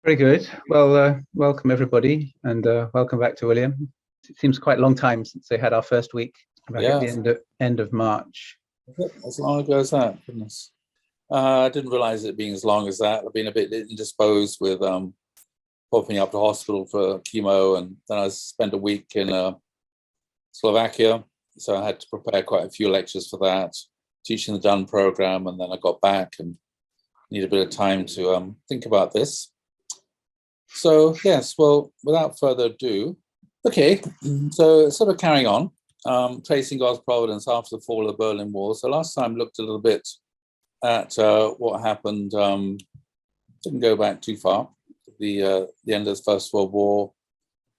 Very good. Well, welcome everybody, and welcome back to William. It seems quite a long time since they had our first week, back at the end of March. As long ago as that, goodness. I didn't realize it being as long as that. I've been a bit indisposed with popping up to hospital for chemo, and then I spent a week in Slovakia, so I had to prepare quite a few lectures for that, teaching the Done program, and then I got back and need a bit of time to think about this. So yes, well, without further ado, okay, so sort of carrying on, tracing God's providence after the fall of the Berlin Wall. So last time looked a little bit at what happened, didn't go back too far, the end of the First World War.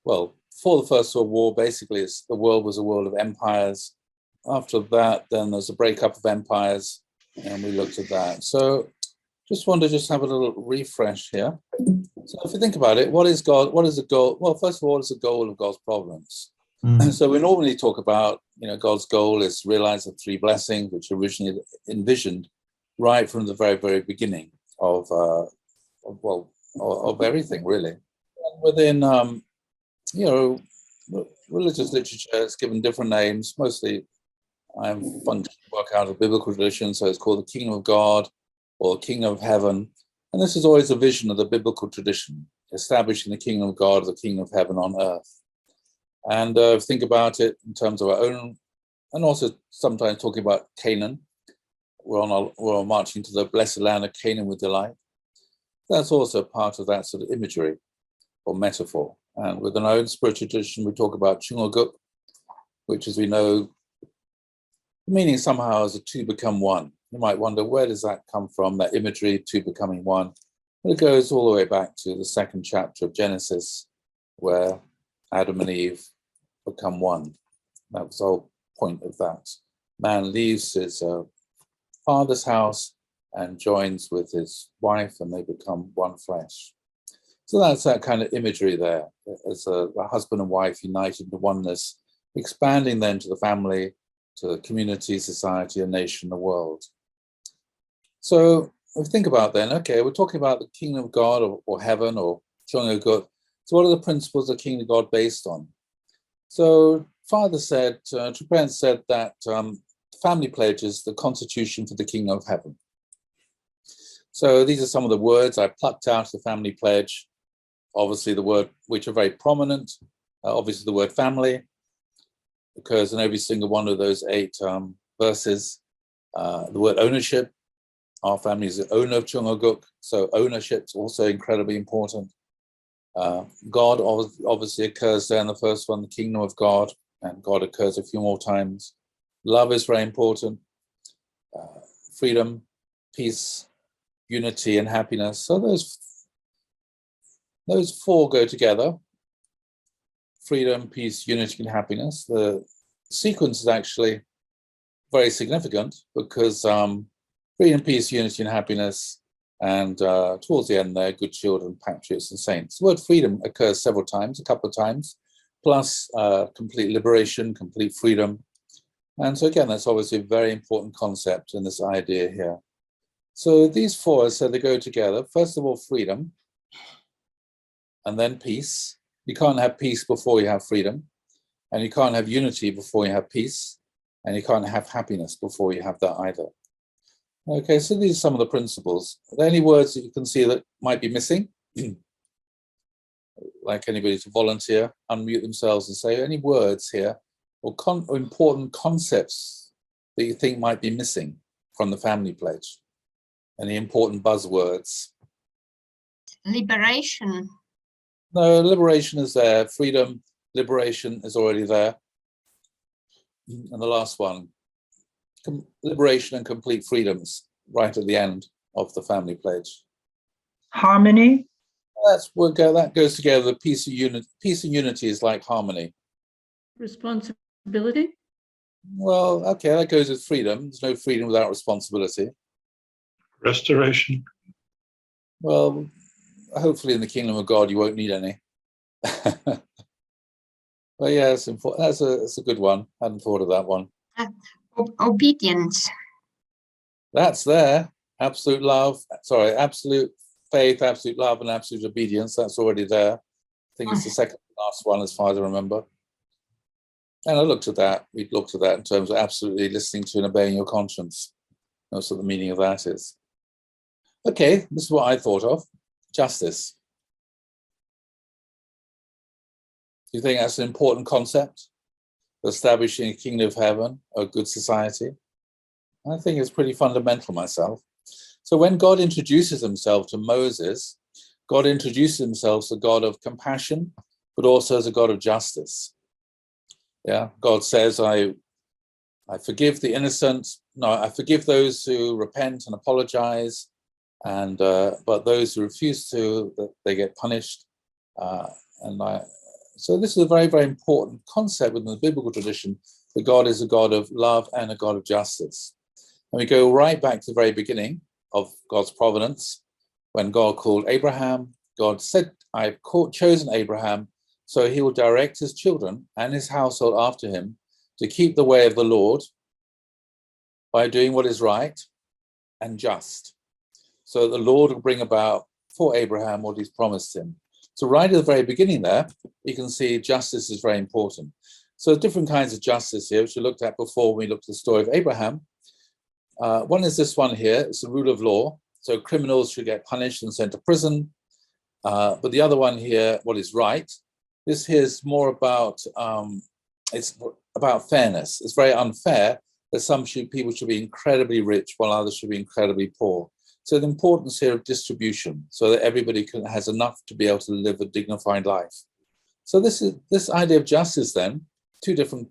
Well, before the First World War, basically the world was a world of empires. After that, then there's a breakup of empires, and we looked at that. So just want to have a little refresh here. So if you think about it, what is God? What is the goal? Well, first of all, it's the goal of God's providence. So we normally talk about, God's goal is to realize the three blessings, which originally envisioned right from the very, very beginning of everything, really. And within, religious literature, it's given different names. Mostly, I'm fun to work out of biblical tradition, so it's called the Kingdom of God or the Kingdom of Heaven. And this is always a vision of the biblical tradition, establishing the Kingdom of God, the Kingdom of Heaven on earth. And think about it in terms of our own, and also sometimes talking about Canaan. We're marching to the blessed land of Canaan with delight. That's also part of that sort of imagery or metaphor. And within our own spiritual tradition, we talk about Chungoguk, which, as we know, the meaning somehow is the two become one. You might wonder, where does that come from, that imagery, two becoming one? Well, it goes all the way back to the second chapter of Genesis, where Adam and Eve become one. That was the whole point of that. Man leaves his father's house and joins with his wife, and they become one flesh. So that's that kind of imagery there, as a husband and wife united into oneness, expanding then to the family, to the community, society, a nation, the world. So if we think about then, okay, we're talking about the Kingdom of God or heaven or Chungoguk. So what are the principles of the Kingdom of God based on? So Father said, Tripent said that family pledge is the constitution for the Kingdom of Heaven. So these are some of the words I plucked out of the family pledge. Obviously the word, which are very prominent, obviously the word family occurs in every single one of those 8 verses. The word ownership, our family is the owner of Chungoguk, so ownership is also incredibly important. God obviously occurs there in the first one, the kingdom of God, and God occurs a few more times. Love is very important. Freedom, peace, unity, and happiness. So those 4 go together. Freedom, peace, unity, and happiness. The sequence is actually very significant because freedom, peace, unity, and happiness, and towards the end there, good children, patriots, and saints. The word freedom occurs several times, a couple of times, plus complete liberation, complete freedom. And so again, that's obviously a very important concept in this idea here. So these 4, so they go together. First of all, freedom, and then peace. You can't have peace before you have freedom, and you can't have unity before you have peace, and you can't have happiness before you have that either. Okay, so these are some of the principles. Are there any words that you can see that might be missing? Like anybody to volunteer, unmute themselves and say any words here or important concepts that you think might be missing from the family pledge? Any important buzzwords? Liberation. No, liberation is there. Freedom, liberation is already there. And the last one, liberation and complete freedoms, right at the end of the family pledge. Harmony. That goes together. Peace and unity is like harmony. Responsibility. Well, okay, that goes with freedom. There's no freedom without responsibility. Restoration. Well, hopefully in the kingdom of God you won't need any. But yeah, it's important. That's a good one. I hadn't thought of that one. Obedience. That's there. Absolute love. Sorry, absolute faith, absolute love, and absolute obedience. That's already there. I think it's the second to last one, as far as I remember. And I looked at that. We looked at that in terms of absolutely listening to and obeying your conscience. That's what the meaning of that is. Okay, this is what I thought of. Justice. Do you think that's an important concept? Establishing a kingdom of heaven, a good society? I think it's pretty fundamental myself. So when God introduces himself to Moses, God introduces himself as a God of compassion, but also as a God of justice. Yeah, God says, I forgive the innocent. No, I forgive those who repent and apologize, and but those who refuse to, they get punished. So this is a very, very important concept within the biblical tradition, that God is a God of love and a God of justice. And we go right back to the very beginning of God's providence, when God called Abraham. God said, I've chosen Abraham, so he will direct his children and his household after him to keep the way of the Lord by doing what is right and just. So the Lord will bring about for Abraham what he's promised him. So right at the very beginning there, you can see justice is very important. So different kinds of justice here, which we looked at before when we looked at the story of Abraham. One is this one here. It's the rule of law. So criminals should get punished and sent to prison. But the other one here, what is right? This here is more about, it's about fairness. It's very unfair that some people should be incredibly rich while others should be incredibly poor. So the importance here of distribution, so that everybody has enough to be able to live a dignified life. So this idea of justice then, two different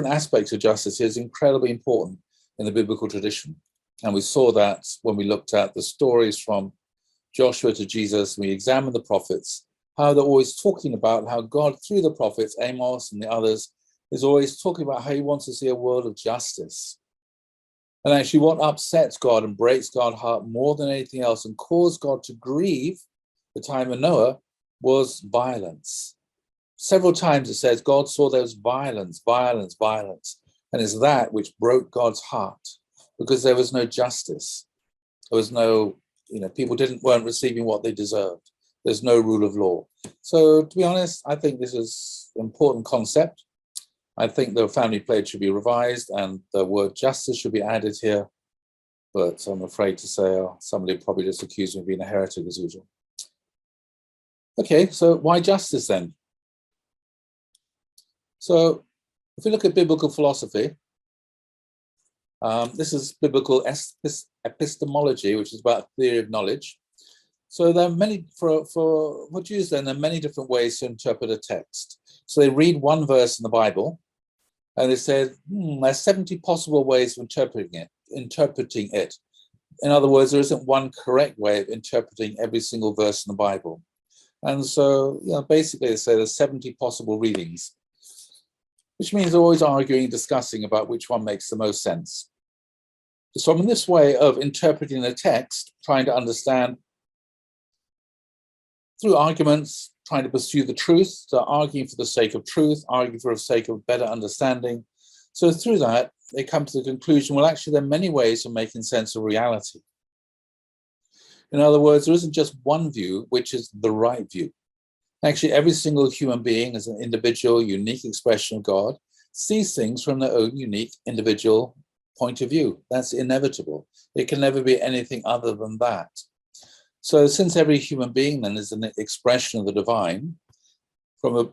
aspects of justice here is incredibly important in the biblical tradition. And we saw that when we looked at the stories from Joshua to Jesus, we examined the prophets, how they're always talking about how God, through the prophets, Amos and the others, is always talking about how he wants to see a world of justice. And actually what upsets God and breaks God's heart more than anything else and caused God to grieve the time of Noah was violence. Several times it says God saw there was violence, violence, violence. And it's that which broke God's heart, because there was no justice. There was no, people weren't receiving what they deserved. There's no rule of law. So to be honest, I think this is an important concept. I think the family pledge should be revised and the word justice should be added here. But I'm afraid to say somebody will probably just accuse me of being a heretic as usual. Okay, so why justice then? So if we look at biblical philosophy, this is biblical epistemology, which is about theory of knowledge. So there are many, for Jews then, there are many different ways to interpret a text. So they read one verse in the Bible, and they said, there's 70 possible ways of interpreting it. In other words, there isn't one correct way of interpreting every single verse in the Bible. And so, basically they say there's 70 possible readings, which means they're always arguing and discussing about which one makes the most sense. So in this way of interpreting the text, trying to understand through arguments, trying to pursue the truth, so arguing for the sake of truth, arguing for the sake of better understanding. So through that, they come to the conclusion, well, actually, there are many ways of making sense of reality. In other words, there isn't just one view, which is the right view. Actually, every single human being is an individual, unique expression of God, sees things from their own unique individual point of view. That's inevitable. It can never be anything other than that. So since every human being then is an expression of the divine, from a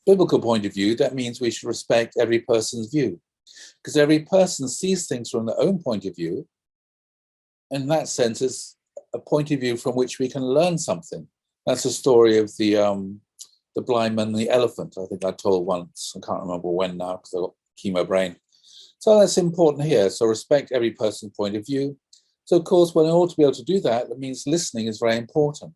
biblical point of view, that means we should respect every person's view, because every person sees things from their own point of view. In that sense, it's a point of view from which we can learn something. That's the story of the blind man and the elephant. I think I told once. I can't remember when now because I've got chemo brain. So that's important here. So respect every person's point of view. So of course, when in order to be able to do that, that means listening is very important.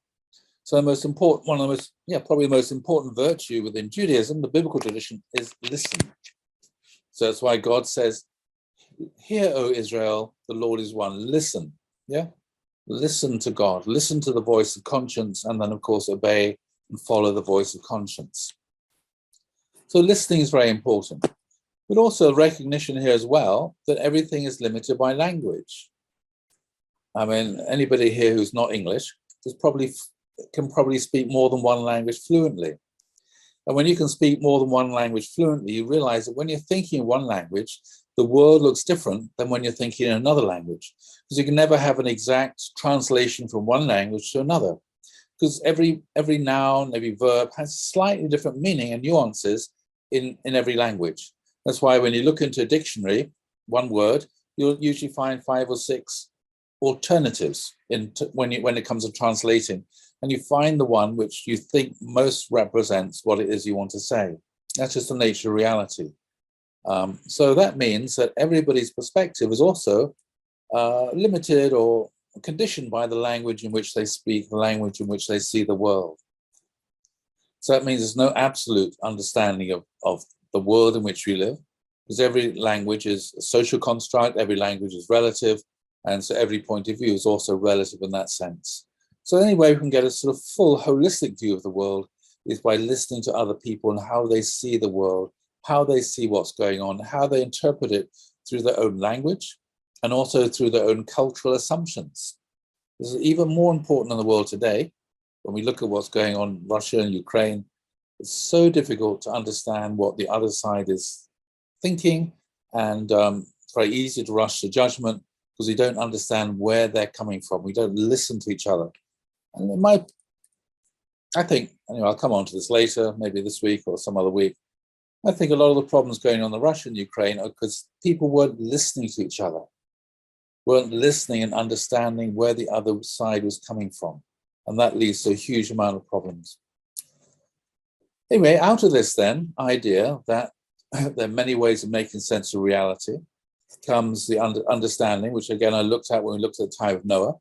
So the most important, one of the most, probably the most important virtue within Judaism, the biblical tradition, is listen. So that's why God says, "Hear, O Israel, the Lord is one." Listen, listen to God, listen to the voice of conscience, and then of course obey and follow the voice of conscience. So listening is very important, but also recognition here as well that everything is limited by language. I mean, anybody here who's not English can probably speak more than one language fluently. And when you can speak more than one language fluently, you realize that when you're thinking in one language, the world looks different than when you're thinking in another language, because you can never have an exact translation from one language to another, because every noun, every verb has slightly different meaning and nuances in every language. That's why when you look into a dictionary, one word, you'll usually find 5 or 6 alternatives when it comes to translating, and you find the one which you think most represents what it is you want to say. That's just the nature of reality. So that means that everybody's perspective is also limited or conditioned by the language in which they speak, the language in which they see the world. So that means there's no absolute understanding of the world in which we live, because every language is a social construct, every language is relative, and so every point of view is also relative in that sense. So the only way we can get a sort of full holistic view of the world is by listening to other people and how they see the world, how they see what's going on, how they interpret it through their own language and also through their own cultural assumptions. This is even more important in the world today. When we look at what's going on in Russia and Ukraine, it's so difficult to understand what the other side is thinking, and it's very easy to rush to judgment because we don't understand where they're coming from. We don't listen to each other. And I think, anyway, I'll come on to this later, maybe this week or some other week. I think a lot of the problems going on in Russia and Ukraine are because people weren't listening to each other, weren't listening and understanding where the other side was coming from. And that leads to a huge amount of problems. Anyway, out of this then idea that there are many ways of making sense of reality comes the understanding, which again I looked at when we looked at the time of Noah.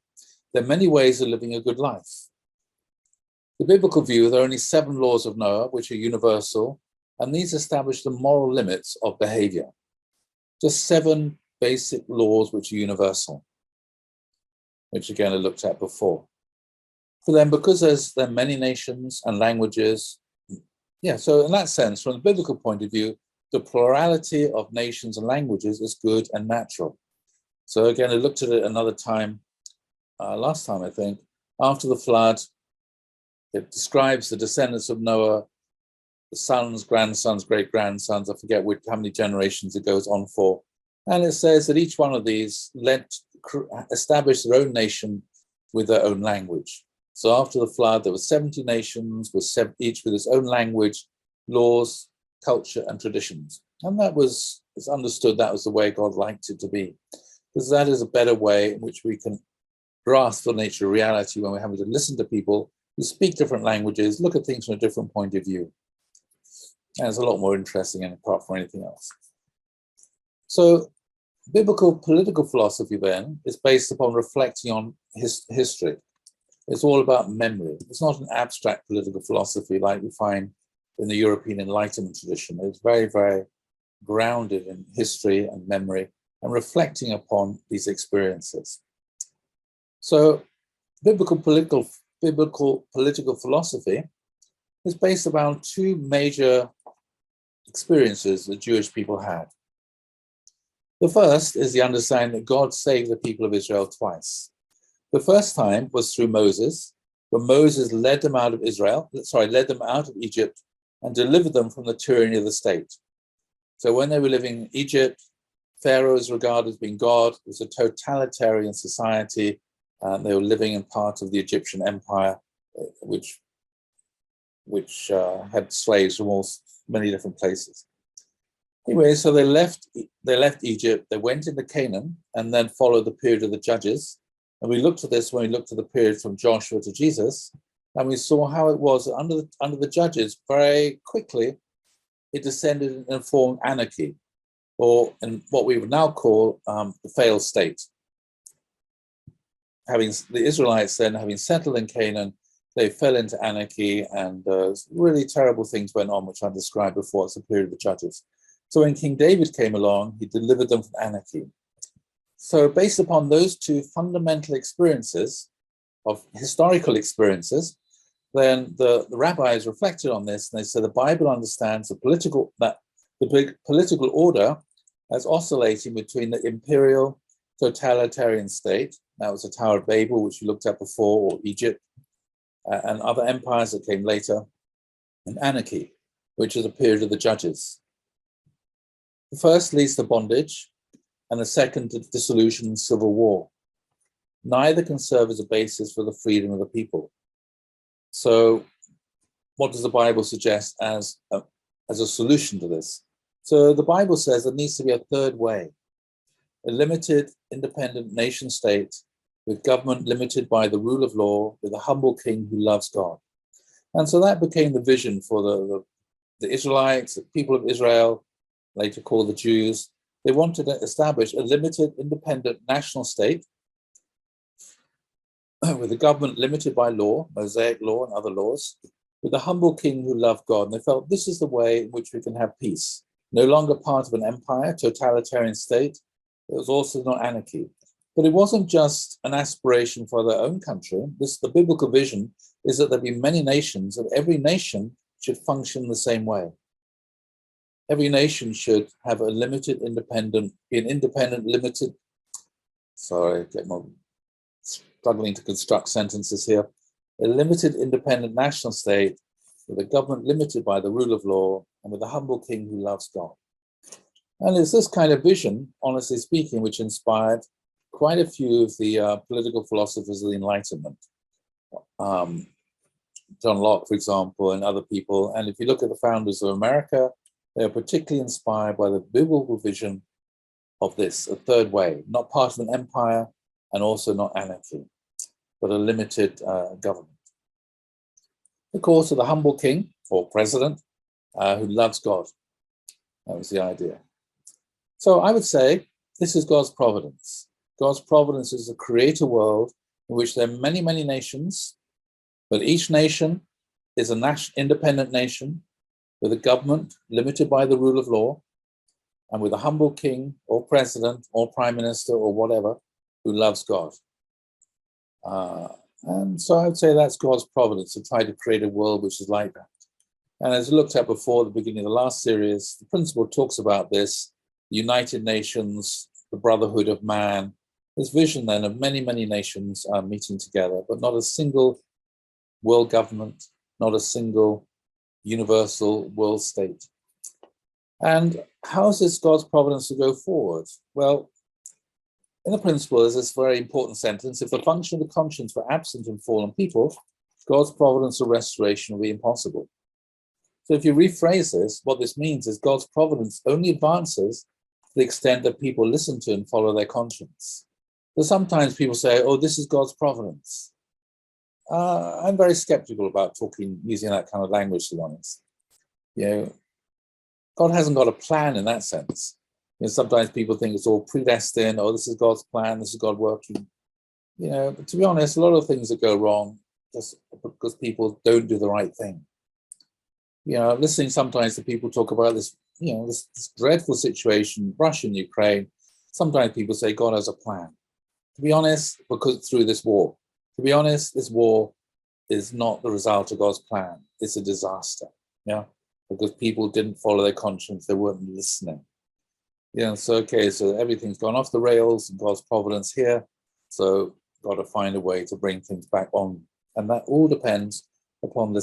There are many ways of living a good life. The biblical view, there are only 7 laws of Noah, which are universal, and these establish the moral limits of behavior. Just 7 basic laws which are universal, which again I looked at before. For them, because there are many nations and languages, so in that sense, from the biblical point of view, the plurality of nations and languages is good and natural. So again, I looked at it another time, last time I think, after the flood. It describes the descendants of Noah, the sons, grandsons, great-grandsons, I forget how many generations it goes on for. And it says that each one of these established their own nation with their own language. So after the flood, there were 70 nations, each with its own language, laws, culture, and traditions. And it's understood that was the way God liked it to be, because that is a better way in which we can grasp the nature of reality when we're having to listen to people who speak different languages, look at things from a different point of view. And it's a lot more interesting, and apart from anything else. So biblical political philosophy then is based upon reflecting on history. It's all about memory. It's not an abstract political philosophy like we find in the European Enlightenment tradition. It's very, very grounded in history and memory and reflecting upon these experiences. So biblical political philosophy is based around 2 major experiences that Jewish people had. The first is the understanding that God saved the people of Israel twice. The first time was through Moses, when Moses led them out of Egypt and delivered them from the tyranny of the state. So when they were living in Egypt, Pharaoh is regarded as being God. It was a totalitarian society, and they were living in part of the Egyptian empire, which had slaves from many different places. Anyway, so they left Egypt, they went into Canaan, and then followed the period of the Judges. And we looked at this when we looked at the period from Joshua to Jesus, and we saw how it was under the Judges, very quickly, it descended and formed anarchy, or in what we would now call the failed state. The Israelites then, having settled in Canaan, they fell into anarchy, and really terrible things went on, which I described before. It's the period of the Judges. So when King David came along, he delivered them from anarchy. So based upon those 2 fundamental experiences, of historical experiences, then the rabbis reflected on this, and they said the Bible understands the political order as oscillating between the imperial totalitarian state, that was the Tower of Babel, which we looked at before, or Egypt, and other empires that came later, and anarchy, which is a period of the judges. The first leads to bondage, and the second to dissolution and civil war. Neither can serve as a basis for the freedom of the people. So what does the Bible suggest as a solution to this? So the Bible says there needs to be a third way, a limited, independent nation state with government limited by the rule of law, with a humble king who loves God. And so that became the vision for the Israelites, the people of Israel, later called the Jews. They wanted to establish a limited, independent national state with a government limited by law, Mosaic law and other laws, with a humble king who loved God. And they felt this is the way in which we can have peace. No longer part of an empire, totalitarian state. It was also not anarchy. But it wasn't just an aspiration for their own country. The biblical vision is that there be many nations, and every nation should function the same way. Every nation should have a limited, independent, struggling to construct sentences here. A limited, independent national state with a government limited by the rule of law and with a humble king who loves God. And it's this kind of vision, honestly speaking, which inspired quite a few of the political philosophers of the Enlightenment. John Locke, for example, and other people. And if you look at the founders of America, they are particularly inspired by the biblical vision of this, a third way, not part of an empire and also not anarchy, but a limited government. Of course, of the humble king or president who loves God. That was the idea. So I would say this is God's providence. God's providence is to create a world in which there are many, many nations, but each nation is an independent nation with a government limited by the rule of law and with a humble king or president or prime minister or whatever who loves God. And so I would say that's God's providence, to try to create a world which is like that. And as we looked at before, at the beginning of the last series, the principle talks about this, the United Nations, the brotherhood of man, this vision then of many, many nations meeting together, but not a single world government, not a single universal world state. And how is this God's providence to go forward? Well, in the principle is this very important sentence: if the function of the conscience were absent in fallen people, God's providence of restoration will be impossible. So if you rephrase this, what this means is God's providence only advances to the extent that people listen to and follow their conscience. So sometimes people say, oh, this is God's providence. I'm very skeptical about using that kind of language, to be honest. God hasn't got a plan in that sense. Sometimes people think it's all predestined, or this is God's plan, this is God working. But to be honest, a lot of things that go wrong just because people don't do the right thing. Listening sometimes to people talk about this, this dreadful situation, Russia and Ukraine. Sometimes people say God has a plan. To be honest, because through this war. To be honest, this war is not the result of God's plan. It's a disaster. Because people didn't follow their conscience, they weren't listening. So everything's gone off the rails, and God's providence here. So got to find a way to bring things back on. And that all depends upon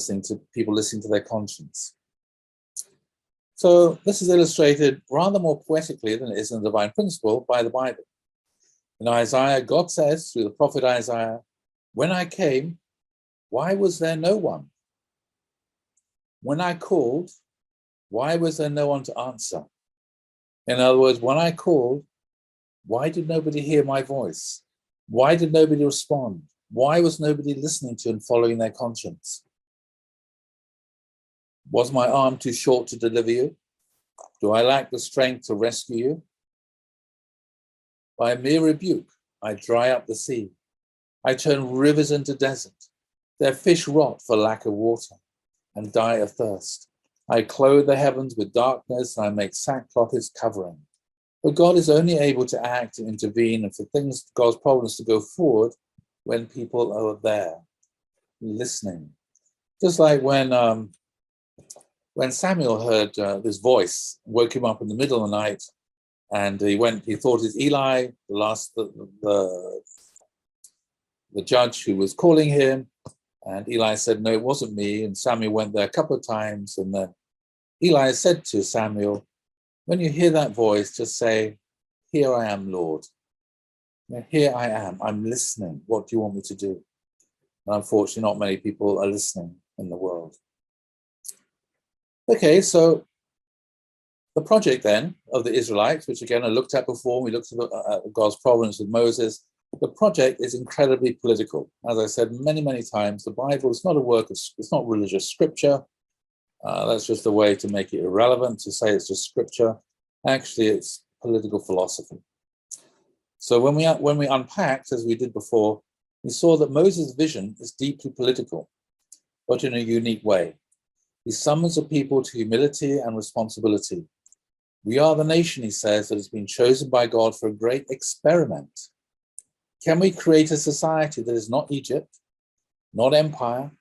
people listening to their conscience. So this is illustrated rather more poetically than it is in the divine principle by the Bible. In Isaiah, God says through the prophet Isaiah, when I came, why was there no one? When I called, why was there no one to answer? In other words, when I called, why did nobody hear my voice? Why did nobody respond? Why was nobody listening to and following their conscience? Was my arm too short to deliver you? Do I lack the strength to rescue you? By a mere rebuke, I dry up the sea. I turn rivers into desert. Their fish rot for lack of water and die of thirst. I clothe the heavens with darkness, and I make sackcloth its covering. But God is only able to act and intervene, and for God's providence to go forward when people are there, listening. Just like when Samuel heard this voice, woke him up in the middle of the night, and he thought it's Eli, the judge who was calling him, And Eli said, no, it wasn't me. And Samuel went there a couple of times. And then Eli said to Samuel, when you hear that voice, just say, here I am, Lord. Here I am. I'm listening. What do you want me to do? And unfortunately, not many people are listening in the world. Okay, so the project then of the Israelites, which again I looked at before, we looked at God's providence with Moses. The project is incredibly political. As I said many, many times, the Bible is not a work of, it's not religious scripture. That's just a way to make it irrelevant to say it's just scripture. Actually, it's political philosophy. So when we unpacked, as we did before, we saw that Moses' vision is deeply political, but in a unique way. He summons the people to humility and responsibility. We are the nation, he says, that has been chosen by God for a great experiment. Can we create a society that is not Egypt, not empire,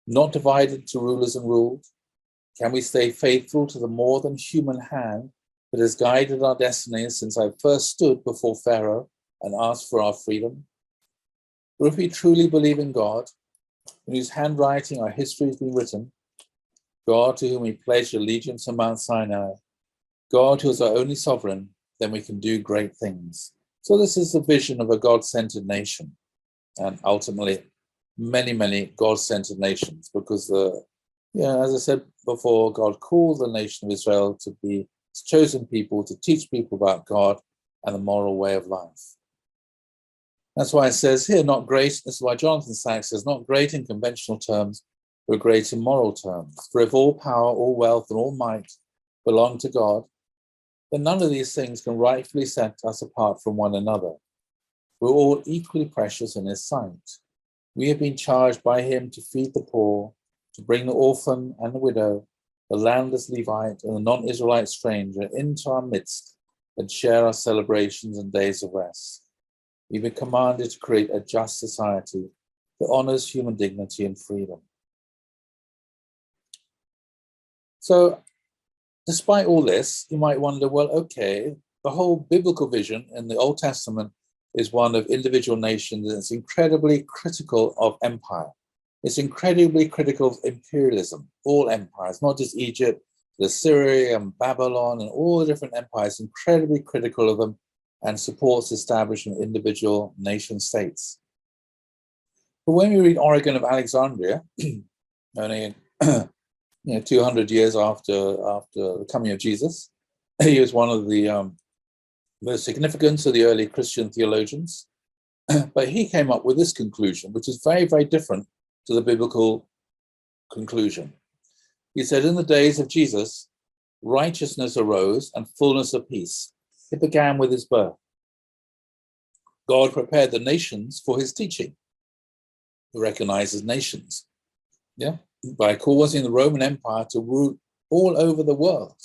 not divided into rulers and ruled? Can we stay faithful to the more than human hand that has guided our destiny since I first stood before Pharaoh and asked for our freedom? For if we truly believe in God, in whose handwriting our history has been written, God to whom we pledged allegiance on Mount Sinai, God who is our only sovereign, then we can do great things. So this is the vision of a God-centered nation, and ultimately many, many God-centered nations, because as I said before, God called the nation of Israel to be his chosen people, to teach people about God and the moral way of life. That's why it says here, not great, this is why Jonathan Sacks says, not great in conventional terms, but great in moral terms. For if all power, all wealth, and all might belong to God, then none of these things can rightfully set us apart from one another. We're all equally precious in his sight. We have been charged by him to feed the poor, to bring the orphan and the widow, the landless Levite and the non-Israelite stranger into our midst and share our celebrations and days of rest. We've been commanded to create a just society that honors human dignity and freedom. So, despite all this, you might wonder, well, okay, the whole biblical vision in the Old Testament is one of individual nations, and it's incredibly critical of empire. It's incredibly critical of imperialism, all empires, not just Egypt, the Syria and Babylon and all the different empires, incredibly critical of them and supports the establishment of individual nation states. But when we read Origen of Alexandria, only 200 years after the coming of Jesus, he was one of the most significant of the early Christian theologians. But he came up with this conclusion, which is very, very different to the biblical conclusion. He said, in the days of Jesus, righteousness arose and fullness of peace. It began with his birth. God prepared the nations for his teaching. He recognizes nations, by causing the Roman Empire to rule all over the world.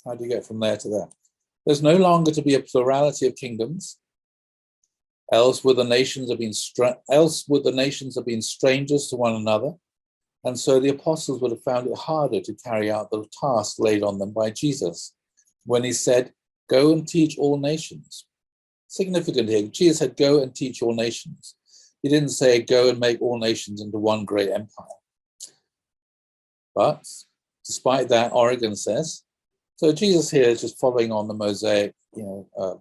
How do you get from there to there? There's no longer to be a plurality of kingdoms. Else would the nations have been strangers to one another, and so the apostles would have found it harder to carry out the task laid on them by Jesus when he said, "Go and teach all nations." Significant here, Jesus said, "Go and teach all nations." He didn't say, "Go and make all nations into one great empire." But despite that, Origen says, so Jesus here is just following on the Mosaic,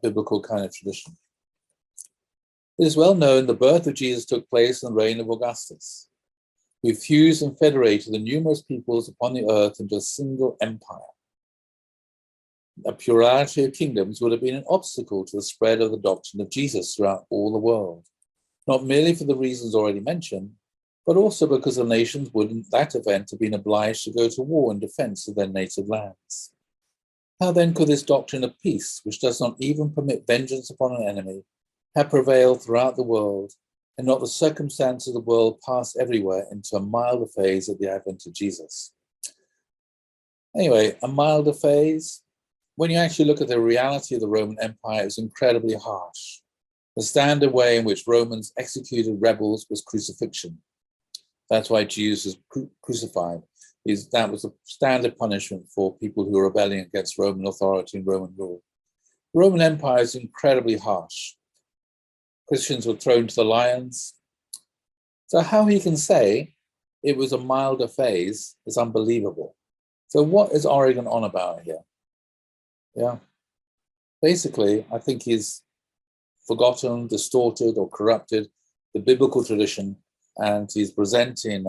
biblical kind of tradition. It is well known the birth of Jesus took place in the reign of Augustus, who fused and federated the numerous peoples upon the earth into a single empire. A plurality of kingdoms would have been an obstacle to the spread of the doctrine of Jesus throughout all the world, not merely for the reasons already mentioned, but also because the nations would, in that event, have been obliged to go to war in defense of their native lands. How then could this doctrine of peace, which does not even permit vengeance upon an enemy, have prevailed throughout the world, and not the circumstances of the world passed everywhere into a milder phase at the advent of Jesus? Anyway, a milder phase, when you actually look at the reality of the Roman Empire, it was incredibly harsh. The standard way in which Romans executed rebels was crucifixion. That's why Jesus was crucified. That was the standard punishment for people who were rebelling against Roman authority and Roman rule. The Roman Empire is incredibly harsh. Christians were thrown to the lions. So how he can say it was a milder phase is unbelievable. So what is Origen on about here? Yeah. Basically, I think he's forgotten, distorted, or corrupted the biblical tradition, and he's presenting,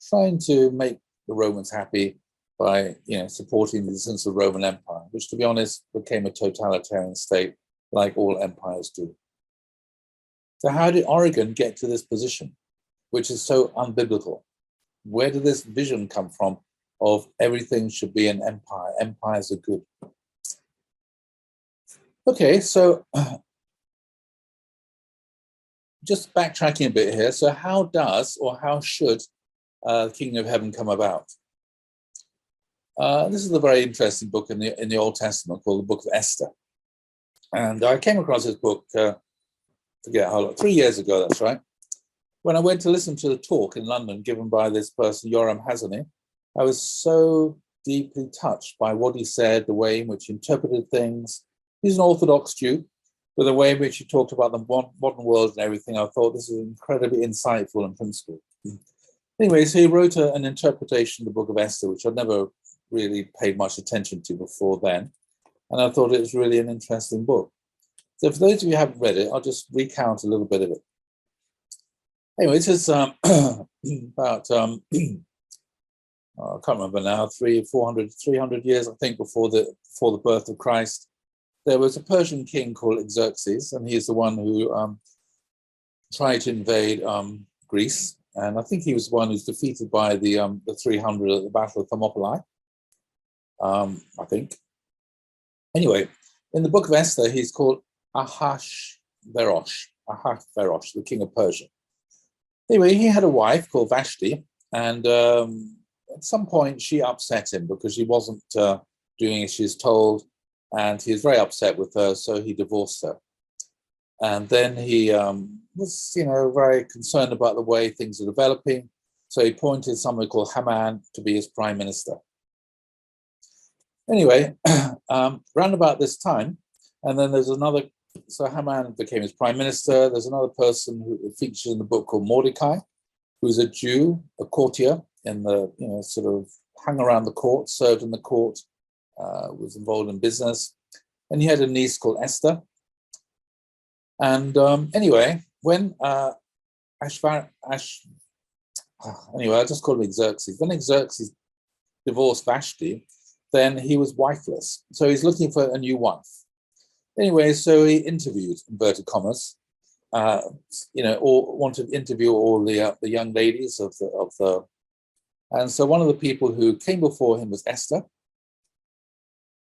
trying to make the Romans happy by, supporting the existence of the Roman Empire, which, to be honest, became a totalitarian state, like all empires do. So how did Origen get to this position, which is so unbiblical? Where did this vision come from of everything should be an empire? Empires are good. Okay, so just backtracking a bit here. So how does or how should the Kingdom of Heaven come about? This is a very interesting book in the Old Testament called the Book of Esther. And I came across this book, forget how long, 3 years ago, that's right. When I went to listen to the talk in London given by this person, Yoram Hazony, I was so deeply touched by what he said, the way in which he interpreted things. He's an Orthodox Jew, but the way in which he talked about the modern world and everything, I thought this is incredibly insightful and principled. Anyway, so he wrote an interpretation of the Book of Esther, which I'd never really paid much attention to before then. And I thought it was really an interesting book. So for those of you who haven't read it, I'll just recount a little bit of it. Anyway, this is about, I can't remember now, 300 years, I think, before the birth of Christ. There was a Persian king called Xerxes, and he's the one who tried to invade Greece. And I think he was the one who's defeated by the 300 at the Battle of Thermopylae, I think. Anyway, in the Book of Esther, he's called Ahasuerus, the king of Persia. Anyway, he had a wife called Vashti, and at some point she upset him because she wasn't doing as she's told, and he was very upset with her, so he divorced her. And then he was, very concerned about the way things are developing, so he appointed somebody called Haman to be his prime minister. Anyway, round about this time, and then there's another, so Haman became his prime minister. There's another person who features in the book called Mordecai, who's a Jew, a courtier in the, sort of hung around the court, served in the court, was involved in business. And he had a niece called Esther. And anyway, when anyway, I just call him Xerxes. When Xerxes divorced Vashti, then he was wifeless. So he's looking for a new wife. Anyway, so he interviewed, inverted commas, or wanted to interview all the young ladies of the. And so one of the people who came before him was Esther,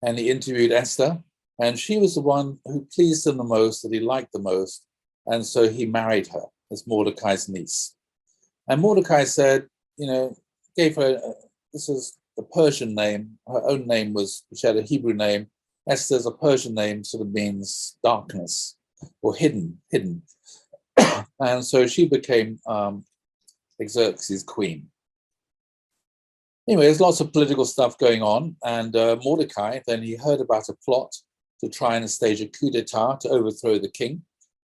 and he interviewed Esther, and she was the one who pleased him the most, that he liked the most, and so he married her as Mordecai's niece. And Mordecai said, gave her, this is the Persian name, her own name was, she had a Hebrew name. Esther's a Persian name, sort of means darkness or hidden. And so she became Xerxes' queen. Anyway, there's lots of political stuff going on, and Mordecai, then he heard about a plot to try and stage a coup d'etat to overthrow the king.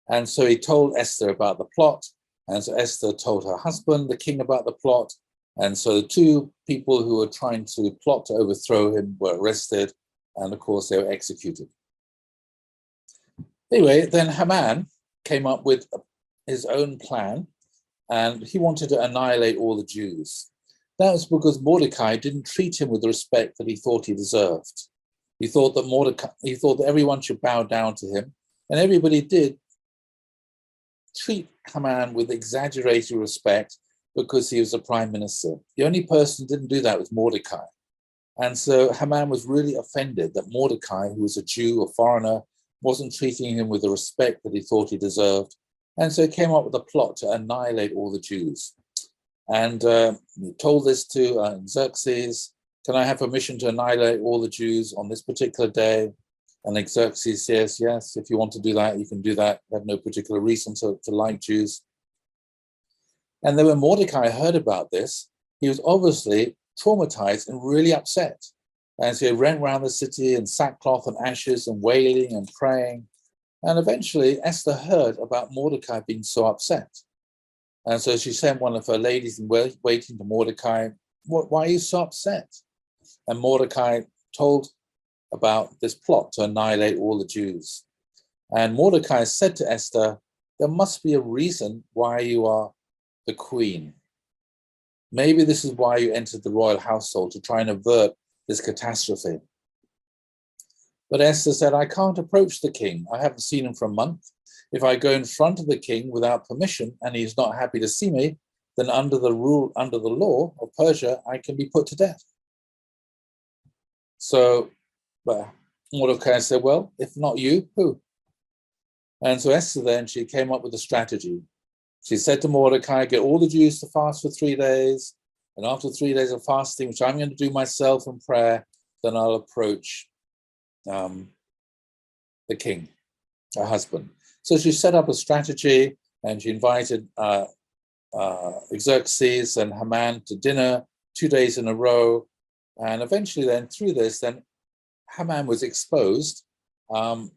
And so he told Esther about the plot, and so Esther told her husband, the king, about the plot. And so the two people who were trying to plot to overthrow him were arrested, and of course they were executed. Anyway, then Haman came up with his own plan, and he wanted to annihilate all the Jews. That was because Mordecai didn't treat him with the respect that he thought he deserved. He thought that everyone should bow down to him, and everybody did treat Haman with exaggerated respect because he was a prime minister. The only person who didn't do that was Mordecai. And so Haman was really offended that Mordecai, who was a Jew, a foreigner, wasn't treating him with the respect that he thought he deserved. And so he came up with a plot to annihilate all the Jews. And he told this to Xerxes, can I have permission to annihilate all the Jews on this particular day? And Xerxes says, yes, if you want to do that, you can do that. I have no particular reason to like Jews. And then when Mordecai heard about this, he was obviously traumatized and really upset. And so he ran around the city in sackcloth and ashes and wailing and praying. And eventually Esther heard about Mordecai being so upset. And so she sent one of her ladies in waiting to Mordecai. Why are you so upset? And Mordecai told about this plot to annihilate all the Jews. And Mordecai said to Esther, there must be a reason why you are the queen. Maybe this is why you entered the royal household, to try and avert this catastrophe. But Esther said, I can't approach the king. I haven't seen him for a month. If I go in front of the king without permission and he's not happy to see me, then under the law of Persia, I can be put to death. So Mordecai said, well, if not you, who? And so Esther then, she came up with a strategy. She said to Mordecai, get all the Jews to fast for 3 days. And after 3 days of fasting, which I'm going to do myself in prayer, then I'll approach the king, her husband. So she set up a strategy, and she invited Xerxes and Haman to dinner 2 days in a row. And eventually then, through this, then Haman was exposed. What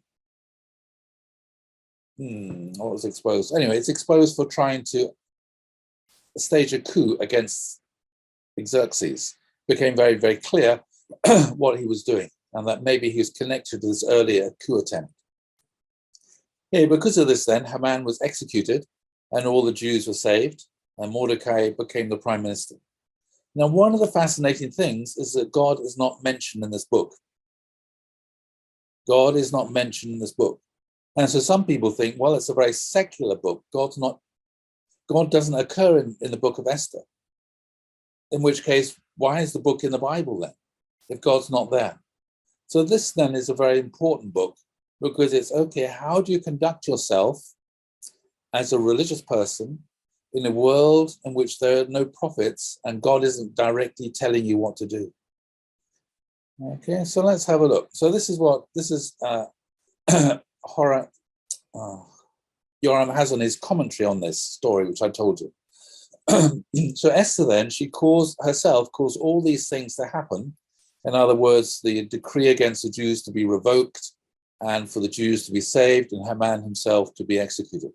was exposed? Anyway, it's exposed for trying to stage a coup against Xerxes. It became very, very clear what he was doing, and that maybe he was connected to this earlier coup attempt. Yeah, because of this then, Haman was executed and all the Jews were saved, and Mordecai became the prime minister. Now, one of the fascinating things is that God is not mentioned in this book. God is not mentioned in this book. And so some people think, well, it's a very secular book. God doesn't occur in the Book of Esther. In which case, why is the book in the Bible then, if God's not there? So this then is a very important book, because it's, okay, how do you conduct yourself as a religious person in a world in which there are no prophets and God isn't directly telling you what to do? Okay, so let's have a look. So this is Yoram has on his commentary on this story, which I told you. So Esther then, she caused all these things to happen. In other words, the decree against the Jews to be revoked, and for the Jews to be saved, and Haman himself to be executed.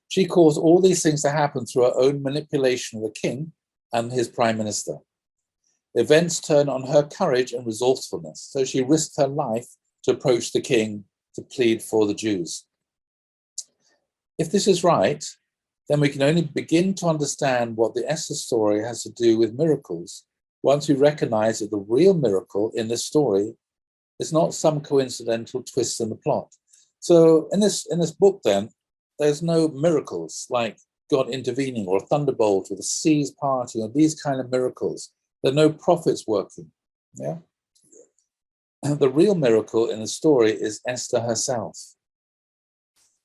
She caused all these things to happen through her own manipulation of the king and his prime minister. Events turned on her courage and resourcefulness, so she risked her life to approach the king to plead for the Jews. If this is right, then we can only begin to understand what the Esther story has to do with miracles once we recognize that the real miracle in this story is not some coincidental twist in the plot. So in this book then, there's no miracles like God intervening or a thunderbolt or the seas parting or these kind of miracles. There are no prophets working. Yeah. And the real miracle in the story is Esther herself.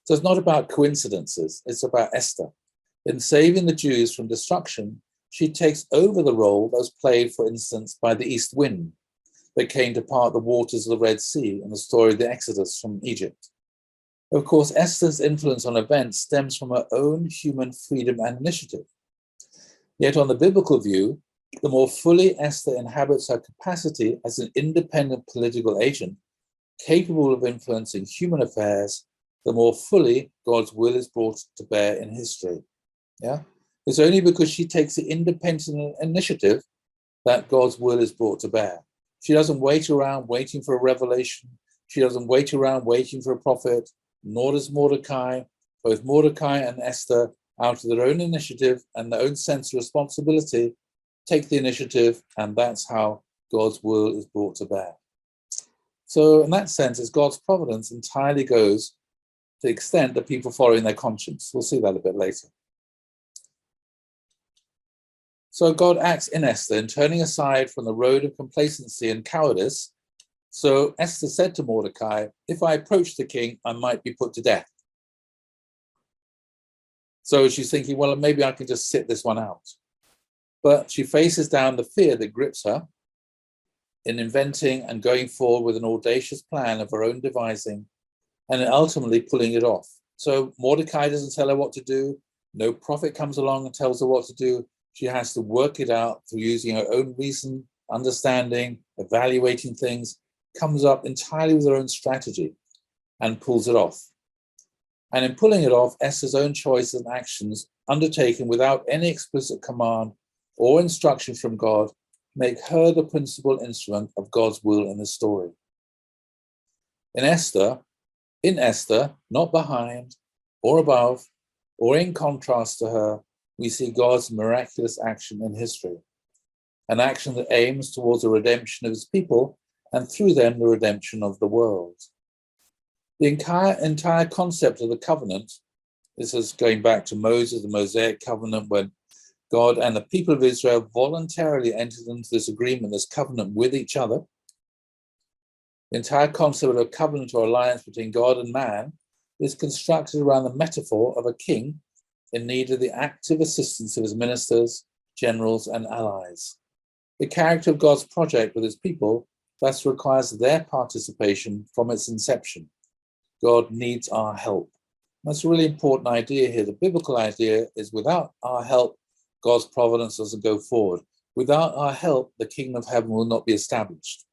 So it's not about coincidences, it's about Esther. In saving the Jews from destruction, she takes over the role that was played, for instance, by the east wind that came to part the waters of the Red Sea in the story of the Exodus from Egypt. Of course, Esther's influence on events stems from her own human freedom and initiative. Yet on the biblical view, the more fully Esther inhabits her capacity as an independent political agent, capable of influencing human affairs, the more fully God's will is brought to bear in history. Yeah? It's only because she takes the independent initiative that God's will is brought to bear. She doesn't wait around waiting for a revelation. She doesn't wait around waiting for a prophet, nor does Mordecai. Both Mordecai and Esther, out of their own initiative and their own sense of responsibility, take the initiative, and that's how God's will is brought to bear. So in that sense, it's God's providence entirely goes to the extent that people following their conscience. We'll see that a bit later. So God acts in Esther in turning aside from the road of complacency and cowardice. So Esther said to Mordecai, if I approach the king, I might be put to death. So she's thinking, well, maybe I can just sit this one out. But she faces down the fear that grips her in inventing and going forward with an audacious plan of her own devising and ultimately pulling it off. So Mordecai doesn't tell her what to do. No prophet comes along and tells her what to do. She has to work it out through using her own reason, understanding, evaluating things, comes up entirely with her own strategy and pulls it off. And in pulling it off, Esther's own choices and actions undertaken without any explicit command or instruction from God, make her the principal instrument of God's will in the story. In Esther, not behind or above or in contrast to her, we see God's miraculous action in history, an action that aims towards the redemption of his people and through them the redemption of the world. The entire concept of the covenant, this is going back to Moses, the Mosaic Covenant, when God and the people of Israel voluntarily entered into this agreement, this covenant with each other. The entire concept of a covenant or alliance between God and man is constructed around the metaphor of a king in need of the active assistance of his ministers, generals, and allies. The character of God's project with his people thus requires their participation from its inception. God needs our help. That's a really important idea here. The biblical idea is without our help, God's providence doesn't go forward. Without our help, the kingdom of heaven will not be established.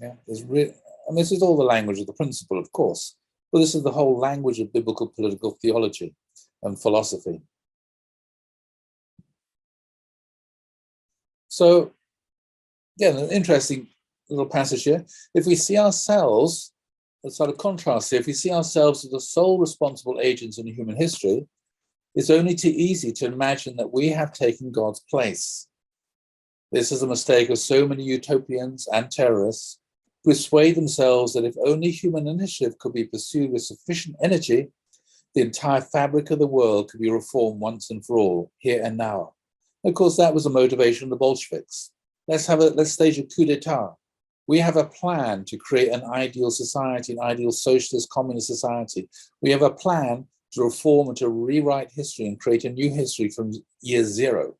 Yeah, and this is all the language of the principle, of course, but this is the whole language of biblical political theology and philosophy. So, again, an interesting little passage here. If we see ourselves, let's sort of contrast here, if we see ourselves as the sole responsible agents in human history, it's only too easy to imagine that we have taken God's place. This is a mistake of so many utopians and terrorists who persuade themselves that if only human initiative could be pursued with sufficient energy, the entire fabric of the world could be reformed once and for all, here and now. Of course, that was the motivation of the Bolsheviks. Let's stage a coup d'etat. We have a plan to create an ideal society, an ideal socialist communist society. We have a plan to reform and to rewrite history and create a new history from year zero.